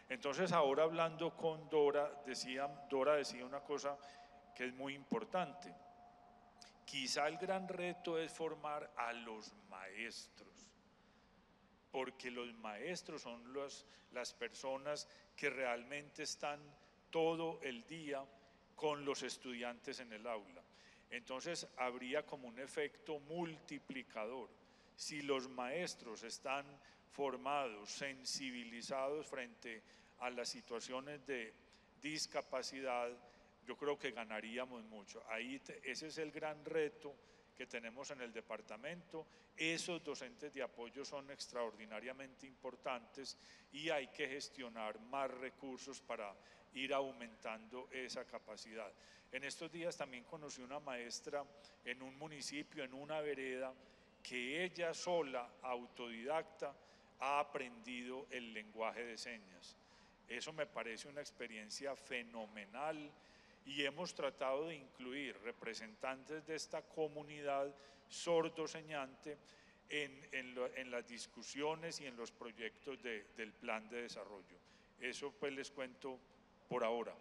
Entonces, ahora hablando con Dora decía una cosa que es muy importante. Quizá el gran reto es formar a los maestros, porque los maestros son las personas que realmente están todo el día con los estudiantes en el aula. Entonces, habría como un efecto multiplicador. Si los maestros están formados, sensibilizados frente a las situaciones de discapacidad, yo creo que ganaríamos mucho. Ese es el gran reto que tenemos en el departamento. Esos docentes de apoyo son extraordinariamente importantes y hay que gestionar más recursos para ir aumentando esa capacidad. En estos días también conocí una maestra en un municipio, en una vereda, que ella sola, autodidacta, ha aprendido el lenguaje de señas. Eso me parece una experiencia fenomenal y hemos tratado de incluir representantes de esta comunidad sordoseñante en las discusiones y en los proyectos del plan de desarrollo. Eso pues les cuento por ahora.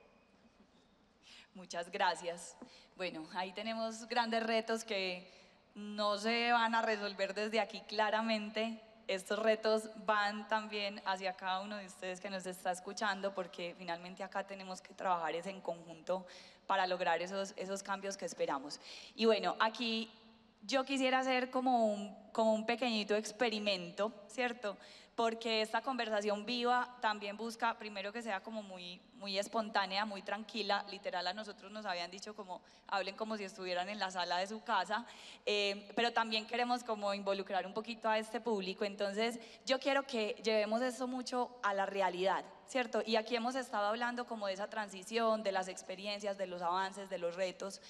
Muchas gracias. Bueno, ahí tenemos grandes retos que no se van a resolver desde aquí claramente. Estos retos van también hacia cada uno de ustedes que nos está escuchando, porque finalmente acá tenemos que trabajar en conjunto para lograr esos cambios que esperamos. Y bueno, aquí yo quisiera hacer como un pequeñito experimento, ¿cierto? Porque esta conversación viva también busca, primero, que sea como muy espontánea, muy tranquila. Literal, a nosotros nos habían dicho como hablen como si estuvieran en la sala de su casa, pero también queremos como involucrar un poquito a este público. Entonces yo quiero que llevemos esto mucho a la realidad, ¿cierto? Y aquí hemos estado hablando como de esa transición, de las experiencias, de los avances, de los retos.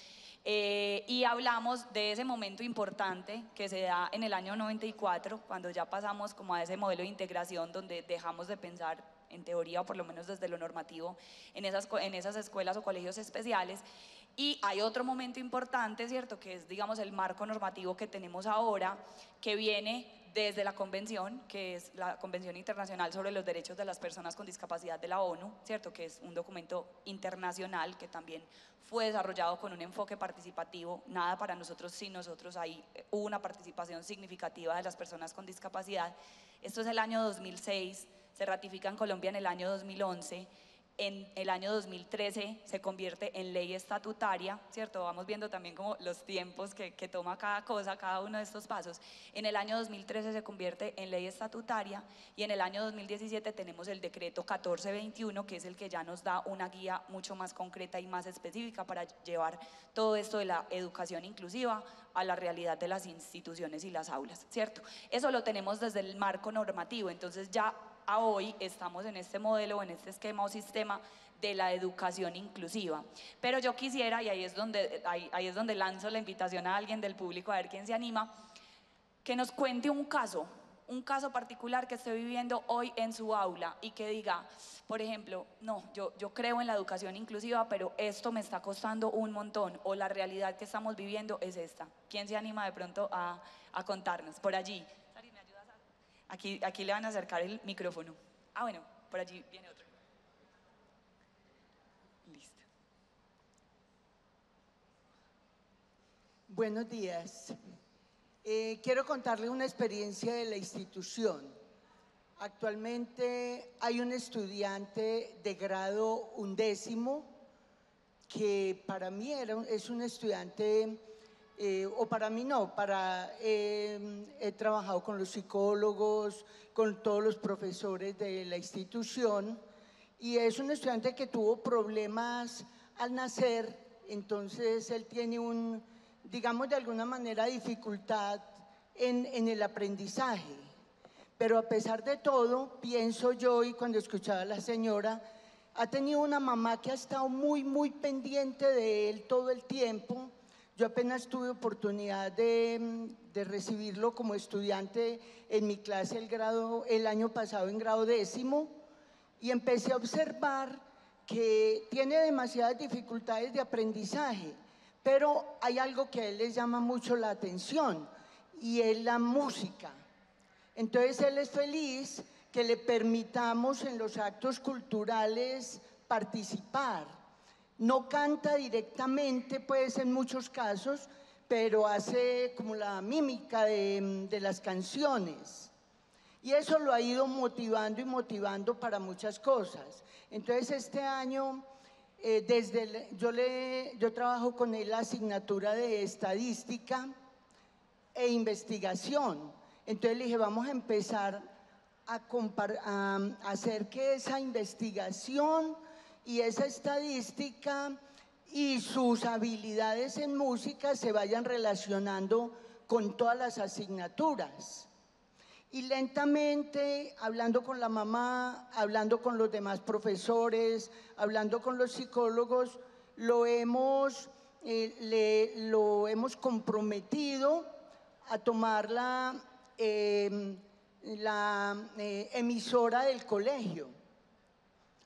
Y hablamos de ese momento importante que se da en el año 94, cuando ya pasamos como a ese modelo de integración donde dejamos de pensar en teoría, o por lo menos desde lo normativo, en esas escuelas o colegios especiales. Y hay otro momento importante, ¿cierto?, que es, digamos, el marco normativo que tenemos ahora, que viene desde la convención, que es la Convención Internacional sobre los Derechos de las Personas con Discapacidad de la ONU, ¿cierto?, que es un documento internacional que también fue desarrollado con un enfoque participativo. Nada para nosotros sin nosotros, ahí hubo una participación significativa de las personas con discapacidad. Esto es el año 2006, se ratifica en Colombia en el año 2011, en el año 2013 se convierte en ley estatutaria, ¿cierto? Vamos viendo también como los tiempos que toma cada cosa, cada uno de estos pasos. En el año 2013 se convierte en ley estatutaria y en el año 2017 tenemos el decreto 1421, que es el que ya nos da una guía mucho más concreta y más específica para llevar todo esto de la educación inclusiva a la realidad de las instituciones y las aulas, ¿cierto? Eso lo tenemos desde el marco normativo. Entonces ya a hoy estamos en este modelo, en este esquema o sistema de la educación inclusiva. Pero yo quisiera, y ahí es donde lanzo la invitación a alguien del público, a ver quién se anima, que nos cuente un caso particular que esté viviendo hoy en su aula y que diga, por ejemplo, no, yo creo en la educación inclusiva, pero esto me está costando un montón, o la realidad que estamos viviendo es esta. ¿Quién se anima de pronto a contarnos? Por allí. Aquí le van a acercar el micrófono. Ah, bueno, por allí viene otro. Listo. Buenos días. Quiero contarles una experiencia de la institución. Actualmente hay un estudiante de grado 11º que para mí es un estudiante, o para mí no, he trabajado con los psicólogos, con todos los profesores de la institución, y es un estudiante que tuvo problemas al nacer, entonces él tiene digamos de alguna manera, dificultad en el aprendizaje. Pero a pesar de todo, pienso yo, y cuando escuchaba a la señora, ha tenido una mamá que ha estado muy, muy pendiente de él todo el tiempo. Yo apenas tuve oportunidad de recibirlo como estudiante en mi clase el año pasado en grado 10º, y empecé a observar que tiene demasiadas dificultades de aprendizaje, pero hay algo que a él les llama mucho la atención, y es la música. Entonces él es feliz que le permitamos en los actos culturales participar. No canta directamente, pues en muchos casos, pero hace como la mímica de las canciones. Y eso lo ha ido motivando y motivando para muchas cosas. Entonces este año, yo trabajo con él la asignatura de estadística e investigación. Entonces le dije, vamos a empezar a hacer que esa investigación y esa estadística y sus habilidades en música se vayan relacionando con todas las asignaturas. Y lentamente, hablando con la mamá, hablando con los demás profesores, hablando con los psicólogos, lo hemos comprometido a tomar la emisora del colegio.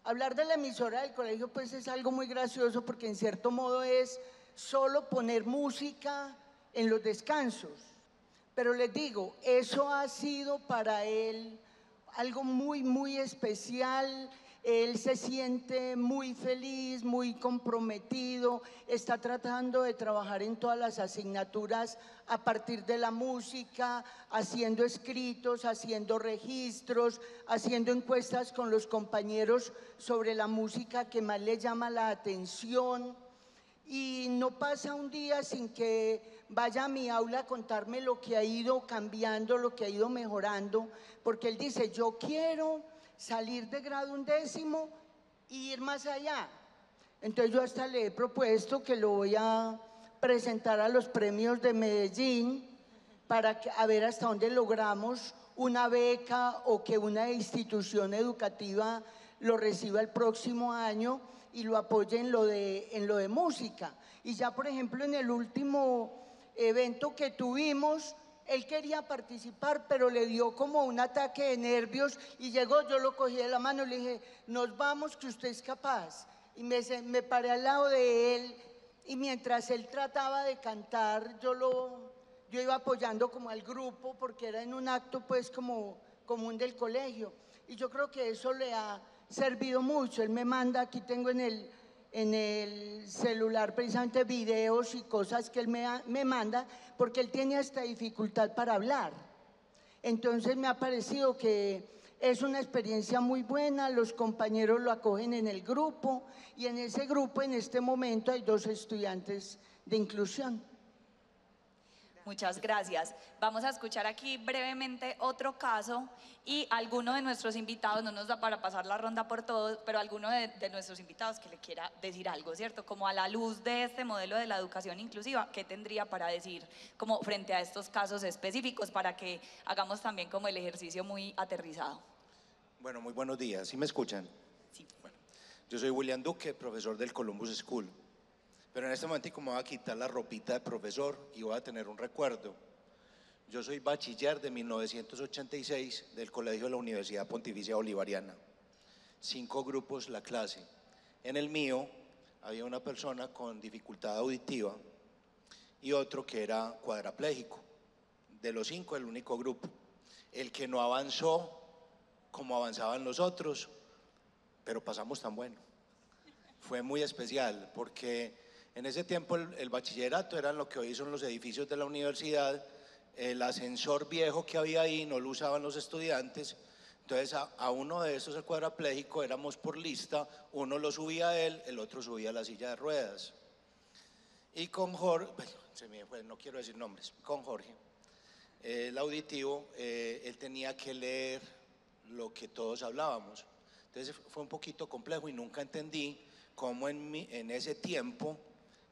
Hablar de la emisora del colegio pues es algo muy gracioso, porque en cierto modo es solo poner música en los descansos. Pero les digo, eso ha sido para él algo muy, muy especial. Él se siente muy feliz, muy comprometido, está tratando de trabajar en todas las asignaturas a partir de la música, haciendo escritos, haciendo registros, haciendo encuestas con los compañeros sobre la música que más le llama la atención. Y no pasa un día sin que vaya a mi aula a contarme lo que ha ido cambiando, lo que ha ido mejorando, porque él dice, yo quiero salir de grado 11º e ir más allá. Entonces yo hasta le he propuesto que lo voy a presentar a los premios de Medellín para a ver hasta dónde logramos una beca o que una institución educativa lo reciba el próximo año y lo apoye en lo de música. Y ya, por ejemplo, en el último evento que tuvimos, él quería participar, pero le dio como un ataque de nervios y llegó, yo lo cogí de la mano y le dije, nos vamos, que usted es capaz. Y me paré al lado de él, y mientras él trataba de cantar, yo iba apoyando como al grupo, porque era en un acto pues como común del colegio. Y yo creo que eso le ha servido mucho. Él me manda, aquí tengo en el celular precisamente videos y cosas que él me manda, porque él tiene esta dificultad para hablar. Entonces me ha parecido que es una experiencia muy buena, los compañeros lo acogen en el grupo, y en ese grupo en este momento hay 2 estudiantes de inclusión. Muchas gracias. Vamos a escuchar aquí brevemente otro caso, y alguno de nuestros invitados, no nos da para pasar la ronda por todos, pero alguno de nuestros invitados que le quiera decir algo, ¿cierto? Como a la luz de este modelo de la educación inclusiva, ¿qué tendría para decir como frente a estos casos específicos, para que hagamos también como el ejercicio muy aterrizado? Bueno, muy buenos días. ¿Sí me escuchan? Sí. Bueno, yo soy William Duque, profesor del Columbus School. Pero en este momento me voy a quitar la ropita de profesor y voy a tener un recuerdo. Yo soy bachiller de 1986 del Colegio de la Universidad Pontificia Bolivariana. 5 grupos la clase. En el mío había una persona con dificultad auditiva y otro que era cuadraplégico. De los 5, el único grupo. El que no avanzó como avanzaban los otros, pero pasamos tan bueno. Fue muy especial porque en ese tiempo el bachillerato eran lo que hoy son los edificios de la universidad, el ascensor viejo que había ahí no lo usaban los estudiantes, entonces a uno de esos, el cuadrapléjico, éramos por lista, uno lo subía a él, el otro subía a la silla de ruedas. Y con Jorge, no quiero decir nombres, con Jorge, el auditivo, él tenía que leer lo que todos hablábamos. Entonces fue un poquito complejo y nunca entendí cómo en ese tiempo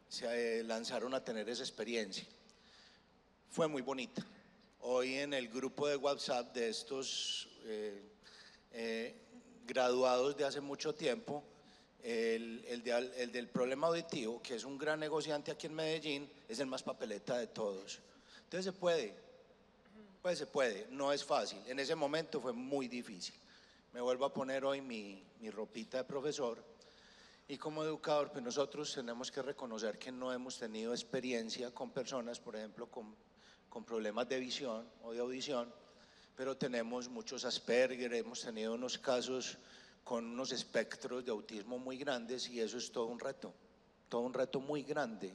se lanzaron a tener esa experiencia. Fue muy bonita. Hoy en el grupo de WhatsApp de estos graduados de hace mucho tiempo, el del problema auditivo, que es un gran negociante aquí en Medellín, es el más papeleta de todos. Entonces se puede, pues se puede, no es fácil. En ese momento fue muy difícil. Me vuelvo a poner hoy mi ropita de profesor y como educador, pues nosotros tenemos que reconocer que no hemos tenido experiencia con personas, por ejemplo, con problemas de visión o de audición, pero tenemos muchos Asperger, hemos tenido unos casos con unos espectros de autismo muy grandes y eso es todo un reto muy grande.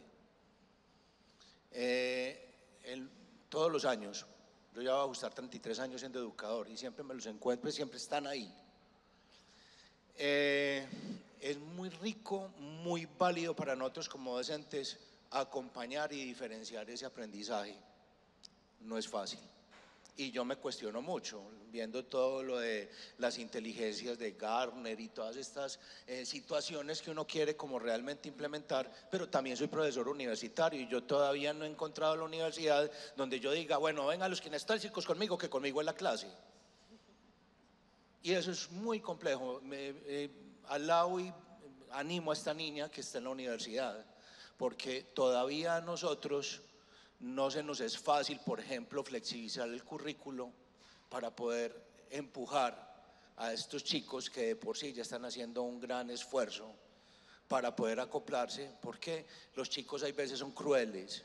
Todos los años, yo ya voy a ajustar 33 años siendo educador y siempre me los encuentro y siempre están ahí. Es muy rico, muy válido para nosotros como docentes acompañar y diferenciar ese aprendizaje. No es fácil. Y yo me cuestiono mucho, viendo todo lo de las inteligencias de Gartner y todas estas situaciones que uno quiere como realmente implementar, pero también soy profesor universitario y yo todavía no he encontrado la universidad donde yo diga, bueno, vengan los kinestésicos conmigo, que conmigo es la clase. Y eso es muy complejo. Alabo y animo a esta niña que está en la universidad, porque todavía a nosotros no se nos es fácil, por ejemplo, flexibilizar el currículo para poder empujar a estos chicos que de por sí ya están haciendo un gran esfuerzo para poder acoplarse, porque los chicos hay veces son crueles,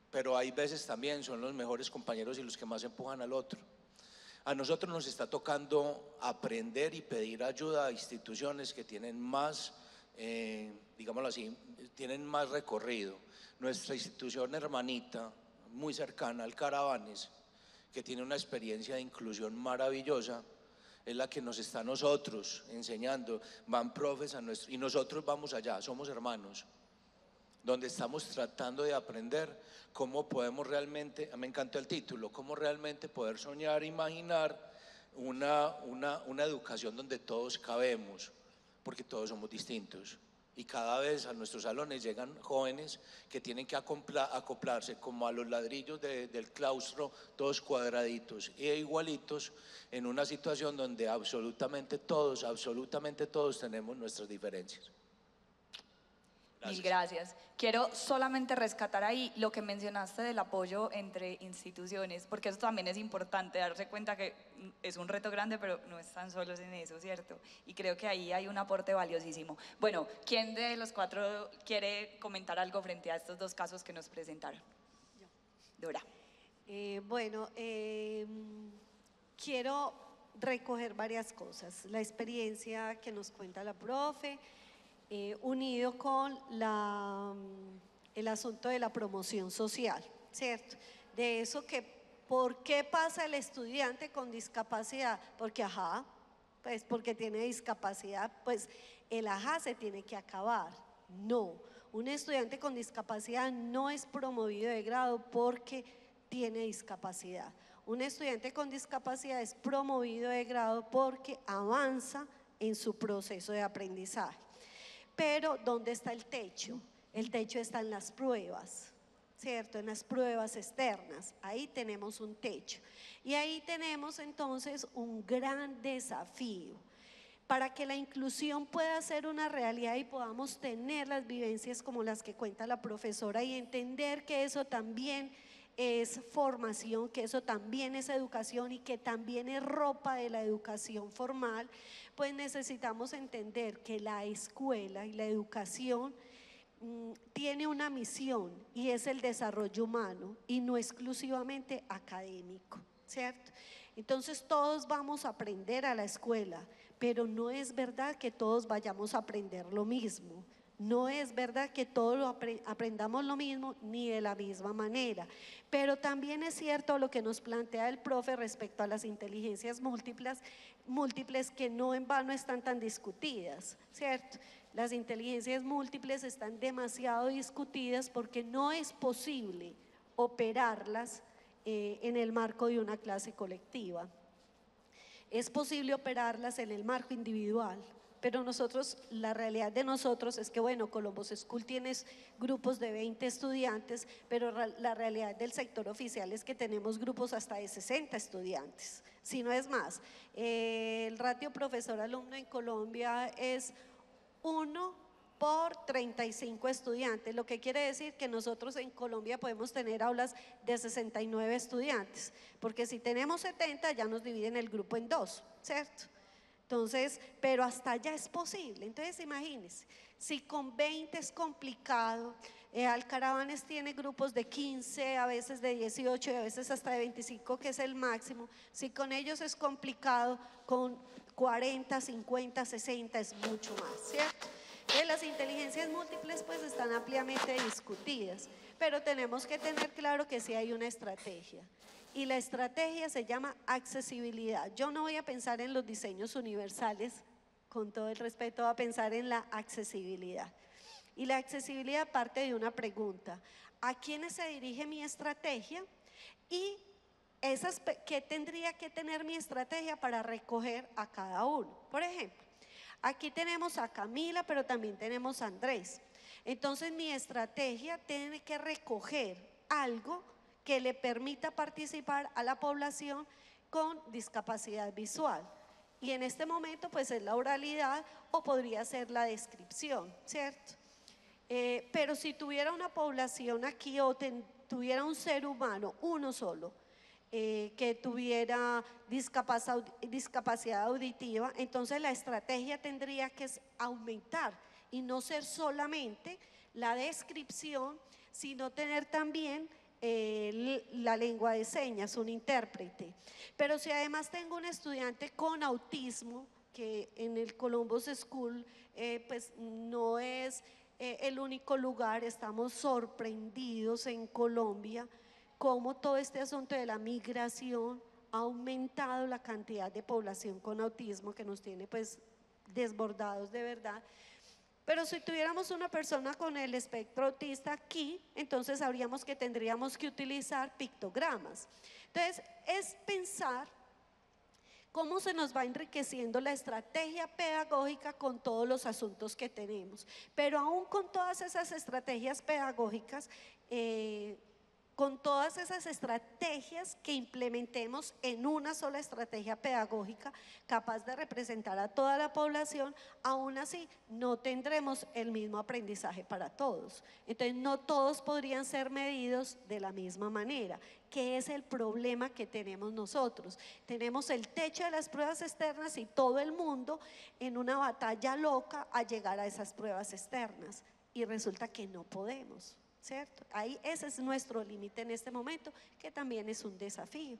pero hay veces también son los mejores compañeros y los que más empujan al otro. A nosotros nos está tocando aprender y pedir ayuda a instituciones que tienen más, digámoslo así, tienen más recorrido. Nuestra institución hermanita, muy cercana al Caravanes, que tiene una experiencia de inclusión maravillosa, es la que nos está a nosotros enseñando. Van profes y nosotros vamos allá, somos hermanos, donde estamos tratando de aprender cómo podemos realmente, me encantó el título, cómo realmente poder soñar, imaginar una educación donde todos cabemos, porque todos somos distintos. Y cada vez a nuestros salones llegan jóvenes que tienen que acoplarse como a los ladrillos del claustro, todos cuadraditos e igualitos, en una situación donde absolutamente todos tenemos nuestras diferencias. Mil gracias. Quiero solamente rescatar ahí lo que mencionaste del apoyo entre instituciones, porque eso también es importante, darse cuenta que es un reto grande, pero no están solos en eso, ¿cierto? Y creo que ahí hay un aporte valiosísimo. Bueno, ¿quién de los cuatro quiere comentar algo frente a estos dos casos que nos presentaron? Yo. Dora. Quiero recoger varias cosas. La experiencia que nos cuenta la profe, unido con el asunto de la promoción social, ¿cierto? De eso que, ¿por qué pasa el estudiante con discapacidad? Porque, pues porque tiene discapacidad, pues el se tiene que acabar. No, un estudiante con discapacidad no es promovido de grado porque tiene discapacidad. Un estudiante con discapacidad es promovido de grado porque avanza en su proceso de aprendizaje. Pero ¿dónde está el techo? El techo está en las pruebas, ¿cierto? En las pruebas externas, ahí tenemos un techo. Y ahí tenemos entonces un gran desafío. Para que la inclusión pueda ser una realidad y podamos tener las vivencias como las que cuenta la profesora y entender que eso también es formación, que eso también es educación y que también es ropa de la educación formal, pues necesitamos entender que la escuela y la educación tiene una misión y es el desarrollo humano y no exclusivamente académico, ¿cierto? Entonces todos vamos a aprender a la escuela, pero no es verdad que todos vayamos a aprender lo mismo. No es verdad que todos aprendamos lo mismo ni de la misma manera, pero también es cierto lo que nos plantea el profe respecto a las inteligencias múltiples que no en vano están tan discutidas, ¿cierto? Las inteligencias múltiples están demasiado discutidas porque no es posible operarlas en el marco de una clase colectiva. Es posible operarlas en el marco individual, pero nosotros, la realidad de nosotros es que, bueno, Columbus School tiene grupos de 20 estudiantes, pero la realidad del sector oficial es que tenemos grupos hasta de 60 estudiantes, si no es más. El ratio profesor-alumno en Colombia es 1 por 35 estudiantes, lo que quiere decir que nosotros en Colombia podemos tener aulas de 69 estudiantes, porque si tenemos 70 ya nos dividen el grupo en dos, ¿cierto? Entonces, pero hasta allá es posible. Entonces, imagínense, si con 20 es complicado, Alcaravanes tiene grupos de 15, a veces de 18 y a veces hasta de 25, que es el máximo. Si con ellos es complicado, con 40, 50, 60 es mucho más, ¿cierto? Las inteligencias múltiples pues están ampliamente discutidas, pero tenemos que tener claro que sí hay una estrategia. Y la estrategia se llama accesibilidad. Yo no voy a pensar en los diseños universales, con todo el respeto, voy a pensar en la accesibilidad. Y la accesibilidad parte de una pregunta: ¿a quiénes se dirige mi estrategia? Y ¿qué tendría que tener mi estrategia para recoger a cada uno? Por ejemplo, aquí tenemos a Camila, pero también tenemos a Andrés. Entonces mi estrategia tiene que recoger algo que le permita participar a la población con discapacidad visual. Y en este momento pues es la oralidad o podría ser la descripción, ¿cierto? Pero si tuviera una población aquí o tuviera un ser humano, uno solo, que tuviera discapacidad auditiva, entonces la estrategia tendría que aumentar y no ser solamente la descripción, sino tener también la lengua de señas, un intérprete. Pero si además tengo un estudiante con autismo, que en el Columbus School pues no es el único lugar, estamos sorprendidos en Colombia cómo todo este asunto de la migración ha aumentado la cantidad de población con autismo que nos tiene pues desbordados de verdad. Pero si tuviéramos una persona con el espectro autista aquí, entonces sabríamos que tendríamos que utilizar pictogramas. Entonces, es pensar cómo se nos va enriqueciendo la estrategia pedagógica con todos los asuntos que tenemos. Pero aún con todas esas estrategias pedagógicas, con todas esas estrategias que implementemos en una sola estrategia pedagógica capaz de representar a toda la población, aún así no tendremos el mismo aprendizaje para todos. Entonces no todos podrían ser medidos de la misma manera, que es el problema que tenemos nosotros. Tenemos el techo de las pruebas externas y todo el mundo en una batalla loca a llegar a esas pruebas externas y resulta que no podemos, ¿cierto? Ahí ese es nuestro límite en este momento, que también es un desafío.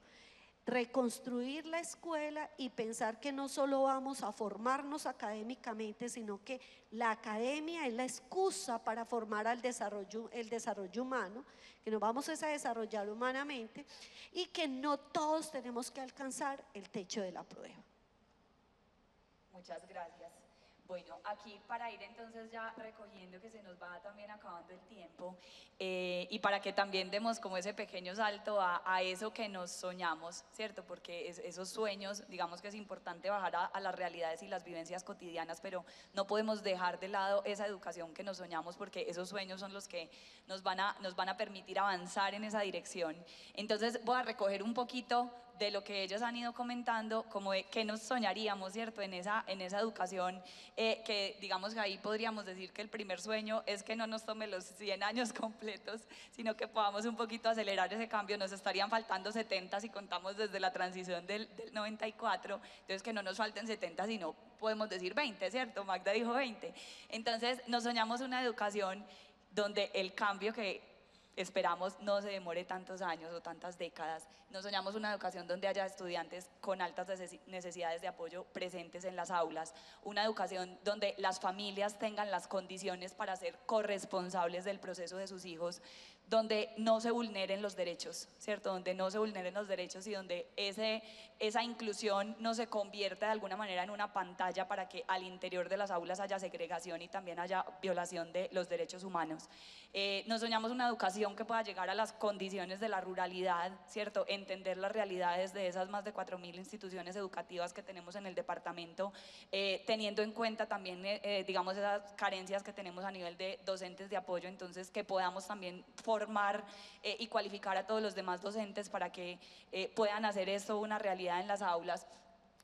Reconstruir la escuela y pensar que no solo vamos a formarnos académicamente, sino que la academia es la excusa para formar el desarrollo humano, que nos vamos a desarrollar humanamente y que no todos tenemos que alcanzar el techo de la prueba. Muchas gracias. Bueno, aquí para ir entonces ya recogiendo que se nos va también acabando el tiempo y para que también demos como ese pequeño salto a eso que nos soñamos, ¿cierto? Porque esos sueños, digamos que es importante bajar a las realidades y las vivencias cotidianas, pero no podemos dejar de lado esa educación que nos soñamos porque esos sueños son los que nos van a permitir avanzar en esa dirección. Entonces voy a recoger un poquito de lo que ellos han ido comentando, como de qué nos soñaríamos, ¿cierto? En esa educación, que digamos que ahí podríamos decir que el primer sueño es que no nos tome los 100 años completos, sino que podamos un poquito acelerar ese cambio. Nos estarían faltando 70 si contamos desde la transición del 94, entonces que no nos falten 70, sino podemos decir 20, ¿cierto? Magda dijo 20. Entonces nos soñamos una educación donde el cambio que esperamos no se demore tantos años o tantas décadas. Nos soñamos una educación donde haya estudiantes con altas necesidades de apoyo presentes en las aulas, una educación donde las familias tengan las condiciones para ser corresponsables del proceso de sus hijos, donde no se vulneren los derechos, ¿cierto? Donde no se vulneren los derechos y donde esa inclusión no se convierta de alguna manera en una pantalla para que al interior de las aulas haya segregación y también haya violación de los derechos humanos. Nos soñamos una educación que pueda llegar a las condiciones de la ruralidad, ¿cierto? Entender las realidades de esas más de 4.000 instituciones educativas que tenemos en el departamento, teniendo en cuenta también, digamos, esas carencias que tenemos a nivel de docentes de apoyo, entonces que podamos también formar y cualificar a todos los demás docentes para que puedan hacer esto una realidad en las aulas.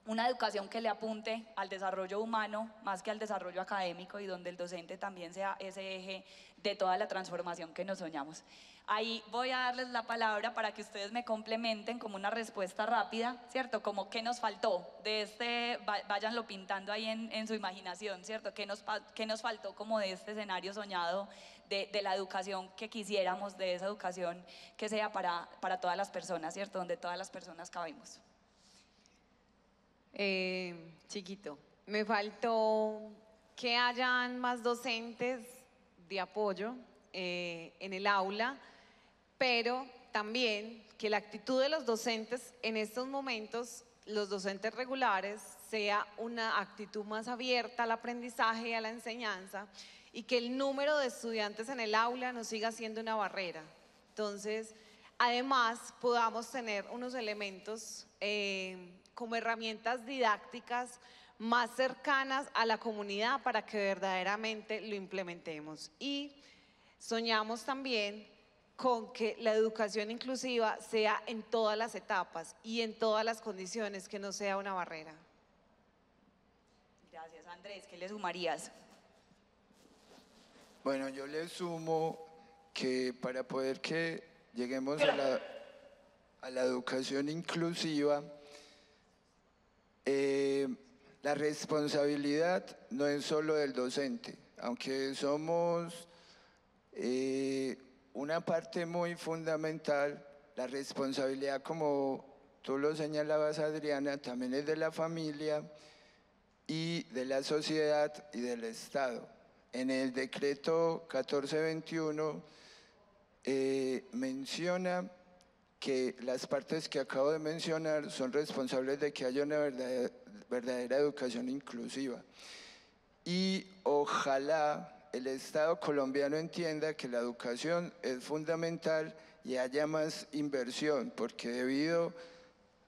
Una educación que le apunte al desarrollo humano más que al desarrollo académico y donde el docente también sea ese eje de toda la transformación que nos soñamos. Ahí voy a darles la palabra para que ustedes me complementen como una respuesta rápida, ¿cierto? Como qué nos faltó de váyanlo pintando ahí en su imaginación, ¿cierto? ¿Qué nos faltó como de este escenario soñado de la educación que quisiéramos, de esa educación que sea para todas las personas, ¿cierto? Donde todas las personas cabemos. Chiquito, me faltó que hayan más docentes de apoyo en el aula, pero también que la actitud de los docentes en estos momentos, los docentes regulares, sea una actitud más abierta al aprendizaje y a la enseñanza, y que el número de estudiantes en el aula no siga siendo una barrera. Entonces, además, podamos tener unos elementos como herramientas didácticas más cercanas a la comunidad para que verdaderamente lo implementemos. Y soñamos también con que la educación inclusiva sea en todas las etapas y en todas las condiciones, que no sea una barrera. Gracias, Andrés. ¿Qué le sumarías? Bueno, yo le sumo que para poder que lleguemos a la educación inclusiva, la responsabilidad no es solo del docente, aunque somos una parte muy fundamental, la responsabilidad, como tú lo señalabas, Adriana, también es de la familia y de la sociedad y del Estado. En el decreto 1421 menciona que las partes que acabo de mencionar son responsables de que haya una verdadera educación inclusiva. Y ojalá el Estado colombiano entienda que la educación es fundamental y haya más inversión, porque debido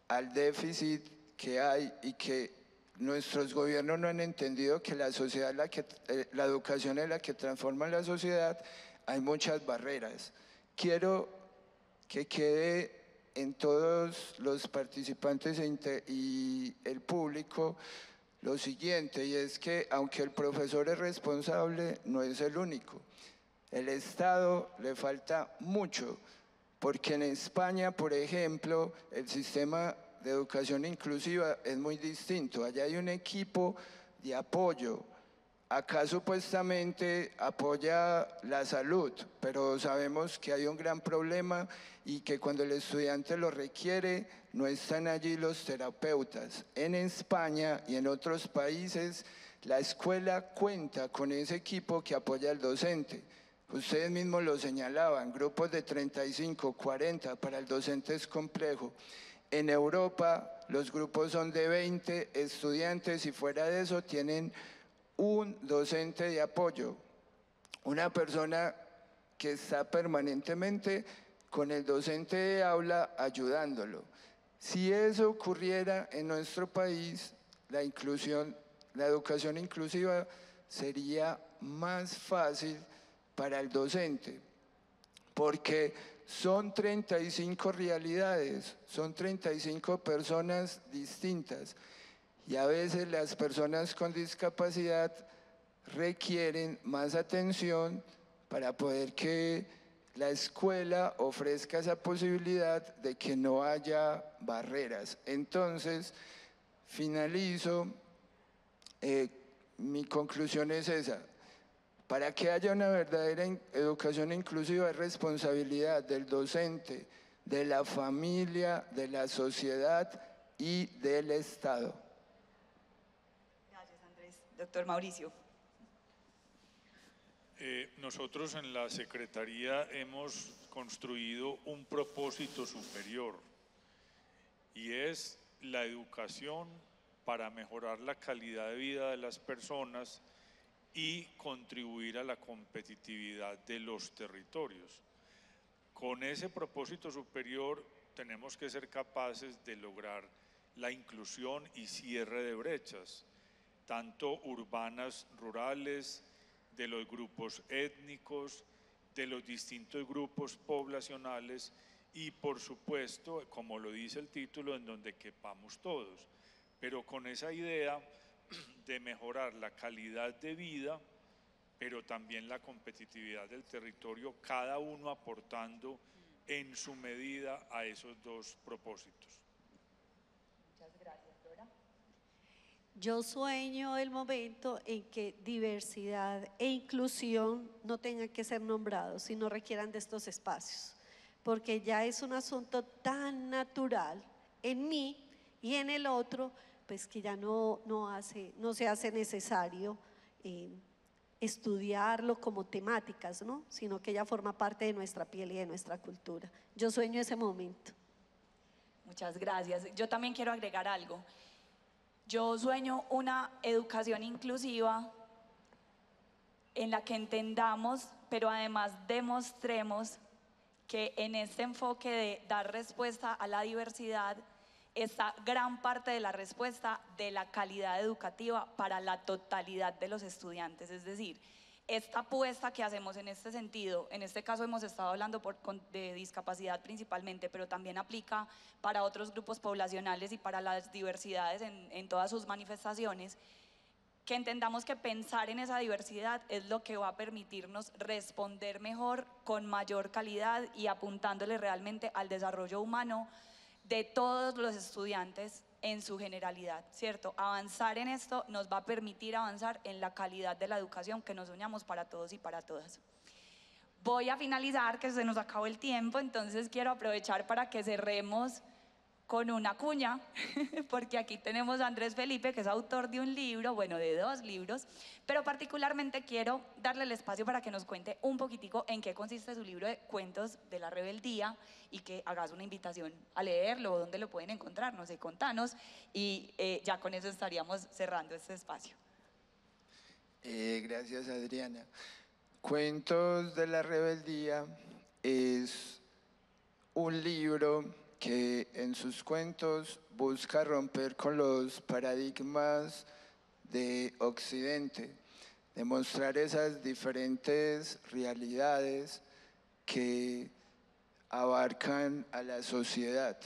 al déficit que hay y que nuestros gobiernos no han entendido que la sociedad, la educación es la que transforma la sociedad, hay muchas barreras. Quiero que quede en todos los participantes y el público lo siguiente, y es que aunque el profesor es responsable, no es el único. El Estado le falta mucho, porque en España, por ejemplo, el sistema de educación inclusiva es muy distinto. Allá hay un equipo de apoyo. Acá supuestamente apoya la salud, pero sabemos que hay un gran problema y que cuando el estudiante lo requiere, no están allí los terapeutas. En España y en otros países, la escuela cuenta con ese equipo que apoya al docente. Ustedes mismos lo señalaban, grupos de 35, 40, para el docente es complejo. En Europa, los grupos son de 20 estudiantes y fuera de eso tienen un docente de apoyo, una persona que está permanentemente con el docente de aula ayudándolo. Si eso ocurriera en nuestro país, la educación inclusiva sería más fácil para el docente, porque son 35 realidades, son 35 personas distintas. Y a veces las personas con discapacidad requieren más atención para poder que la escuela ofrezca esa posibilidad de que no haya barreras. Entonces, finalizo, mi conclusión es esa. Para que haya una verdadera educación inclusiva es responsabilidad del docente, de la familia, de la sociedad y del Estado. Gracias, Andrés. Doctor Mauricio. Nosotros en la Secretaría hemos construido un propósito superior y es la educación para mejorar la calidad de vida de las personas y contribuir a la competitividad de los territorios. Con ese propósito superior tenemos que ser capaces de lograr la inclusión y cierre de brechas, tanto urbanas, rurales, de los grupos étnicos, de los distintos grupos poblacionales y, por supuesto, como lo dice el título, en donde quepamos todos, pero con esa idea de mejorar la calidad de vida, pero también la competitividad del territorio, cada uno aportando en su medida a esos dos propósitos. Muchas gracias, Dora. Yo sueño el momento en que diversidad e inclusión no tengan que ser nombrados, sino requieran de estos espacios, porque ya es un asunto tan natural en mí y en el otro, pues que ya no se hace necesario estudiarlo como temáticas, ¿no? Sino que ya forma parte de nuestra piel y de nuestra cultura. Yo sueño ese momento. Muchas gracias. Yo también quiero agregar algo. Yo sueño una educación inclusiva en la que entendamos, pero además demostremos que en este enfoque de dar respuesta a la diversidad está gran parte de la respuesta de la calidad educativa para la totalidad de los estudiantes. Es decir, esta apuesta que hacemos en este sentido, en este caso hemos estado hablando de discapacidad principalmente, pero también aplica para otros grupos poblacionales y para las diversidades en todas sus manifestaciones, que entendamos que pensar en esa diversidad es lo que va a permitirnos responder mejor, con mayor calidad y apuntándole realmente al desarrollo humano de todos los estudiantes en su generalidad, ¿cierto? Avanzar en esto nos va a permitir avanzar en la calidad de la educación que nos soñamos para todos y para todas. Voy a finalizar, que se nos acabó el tiempo, entonces quiero aprovechar para que cerremos con una cuña, porque aquí tenemos a Andrés Felipe, que es autor de un libro, bueno, de 2 libros, pero particularmente quiero darle el espacio para que nos cuente un poquitico en qué consiste su libro de cuentos de la rebeldía y que hagas una invitación a leerlo, dónde lo pueden encontrar, no sé, contanos, y ya con eso estaríamos cerrando este espacio. Gracias, Adriana. Cuentos de la rebeldía es un libro que en sus cuentos busca romper con los paradigmas de Occidente, demostrar esas diferentes realidades que abarcan a la sociedad.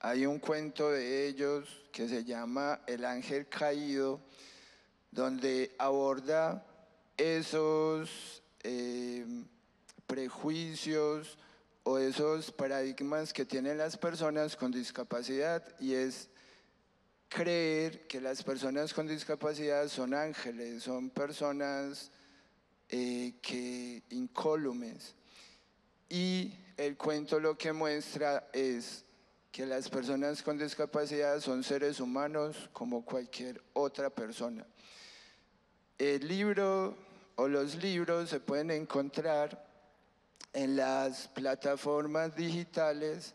Hay un cuento de ellos que se llama El ángel caído, donde aborda esos prejuicios o esos paradigmas que tienen las personas con discapacidad, y es creer que las personas con discapacidad son ángeles, son personas incólumes. Y el cuento lo que muestra es que las personas con discapacidad son seres humanos como cualquier otra persona. El libro o los libros se pueden encontrar en las plataformas digitales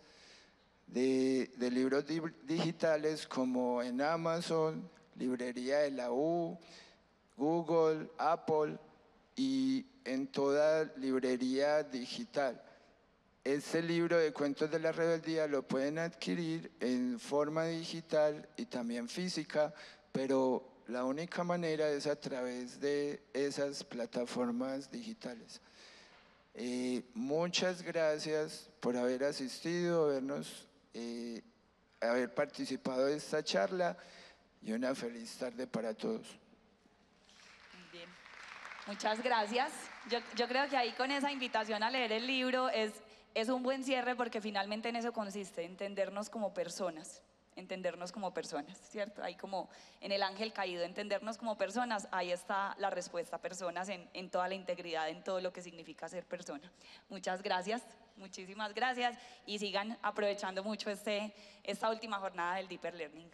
de libros digitales, como en Amazon, Librería de la U, Google, Apple y en toda librería digital. Este libro de cuentos de la rebeldía lo pueden adquirir en forma digital y también física, pero la única manera es a través de esas plataformas digitales. Muchas gracias por haber asistido, haber participado de esta charla, y una feliz tarde para todos. Muy bien. Muchas gracias. Yo creo que ahí con esa invitación a leer el libro es un buen cierre, porque finalmente en eso consiste, entendernos como personas, entendernos como personas, ¿cierto? Ahí como en el ángel caído, entendernos como personas, ahí está la respuesta, personas en toda la integridad, en todo lo que significa ser persona. Muchas gracias, muchísimas gracias y sigan aprovechando mucho esta última jornada del Deeper Learning.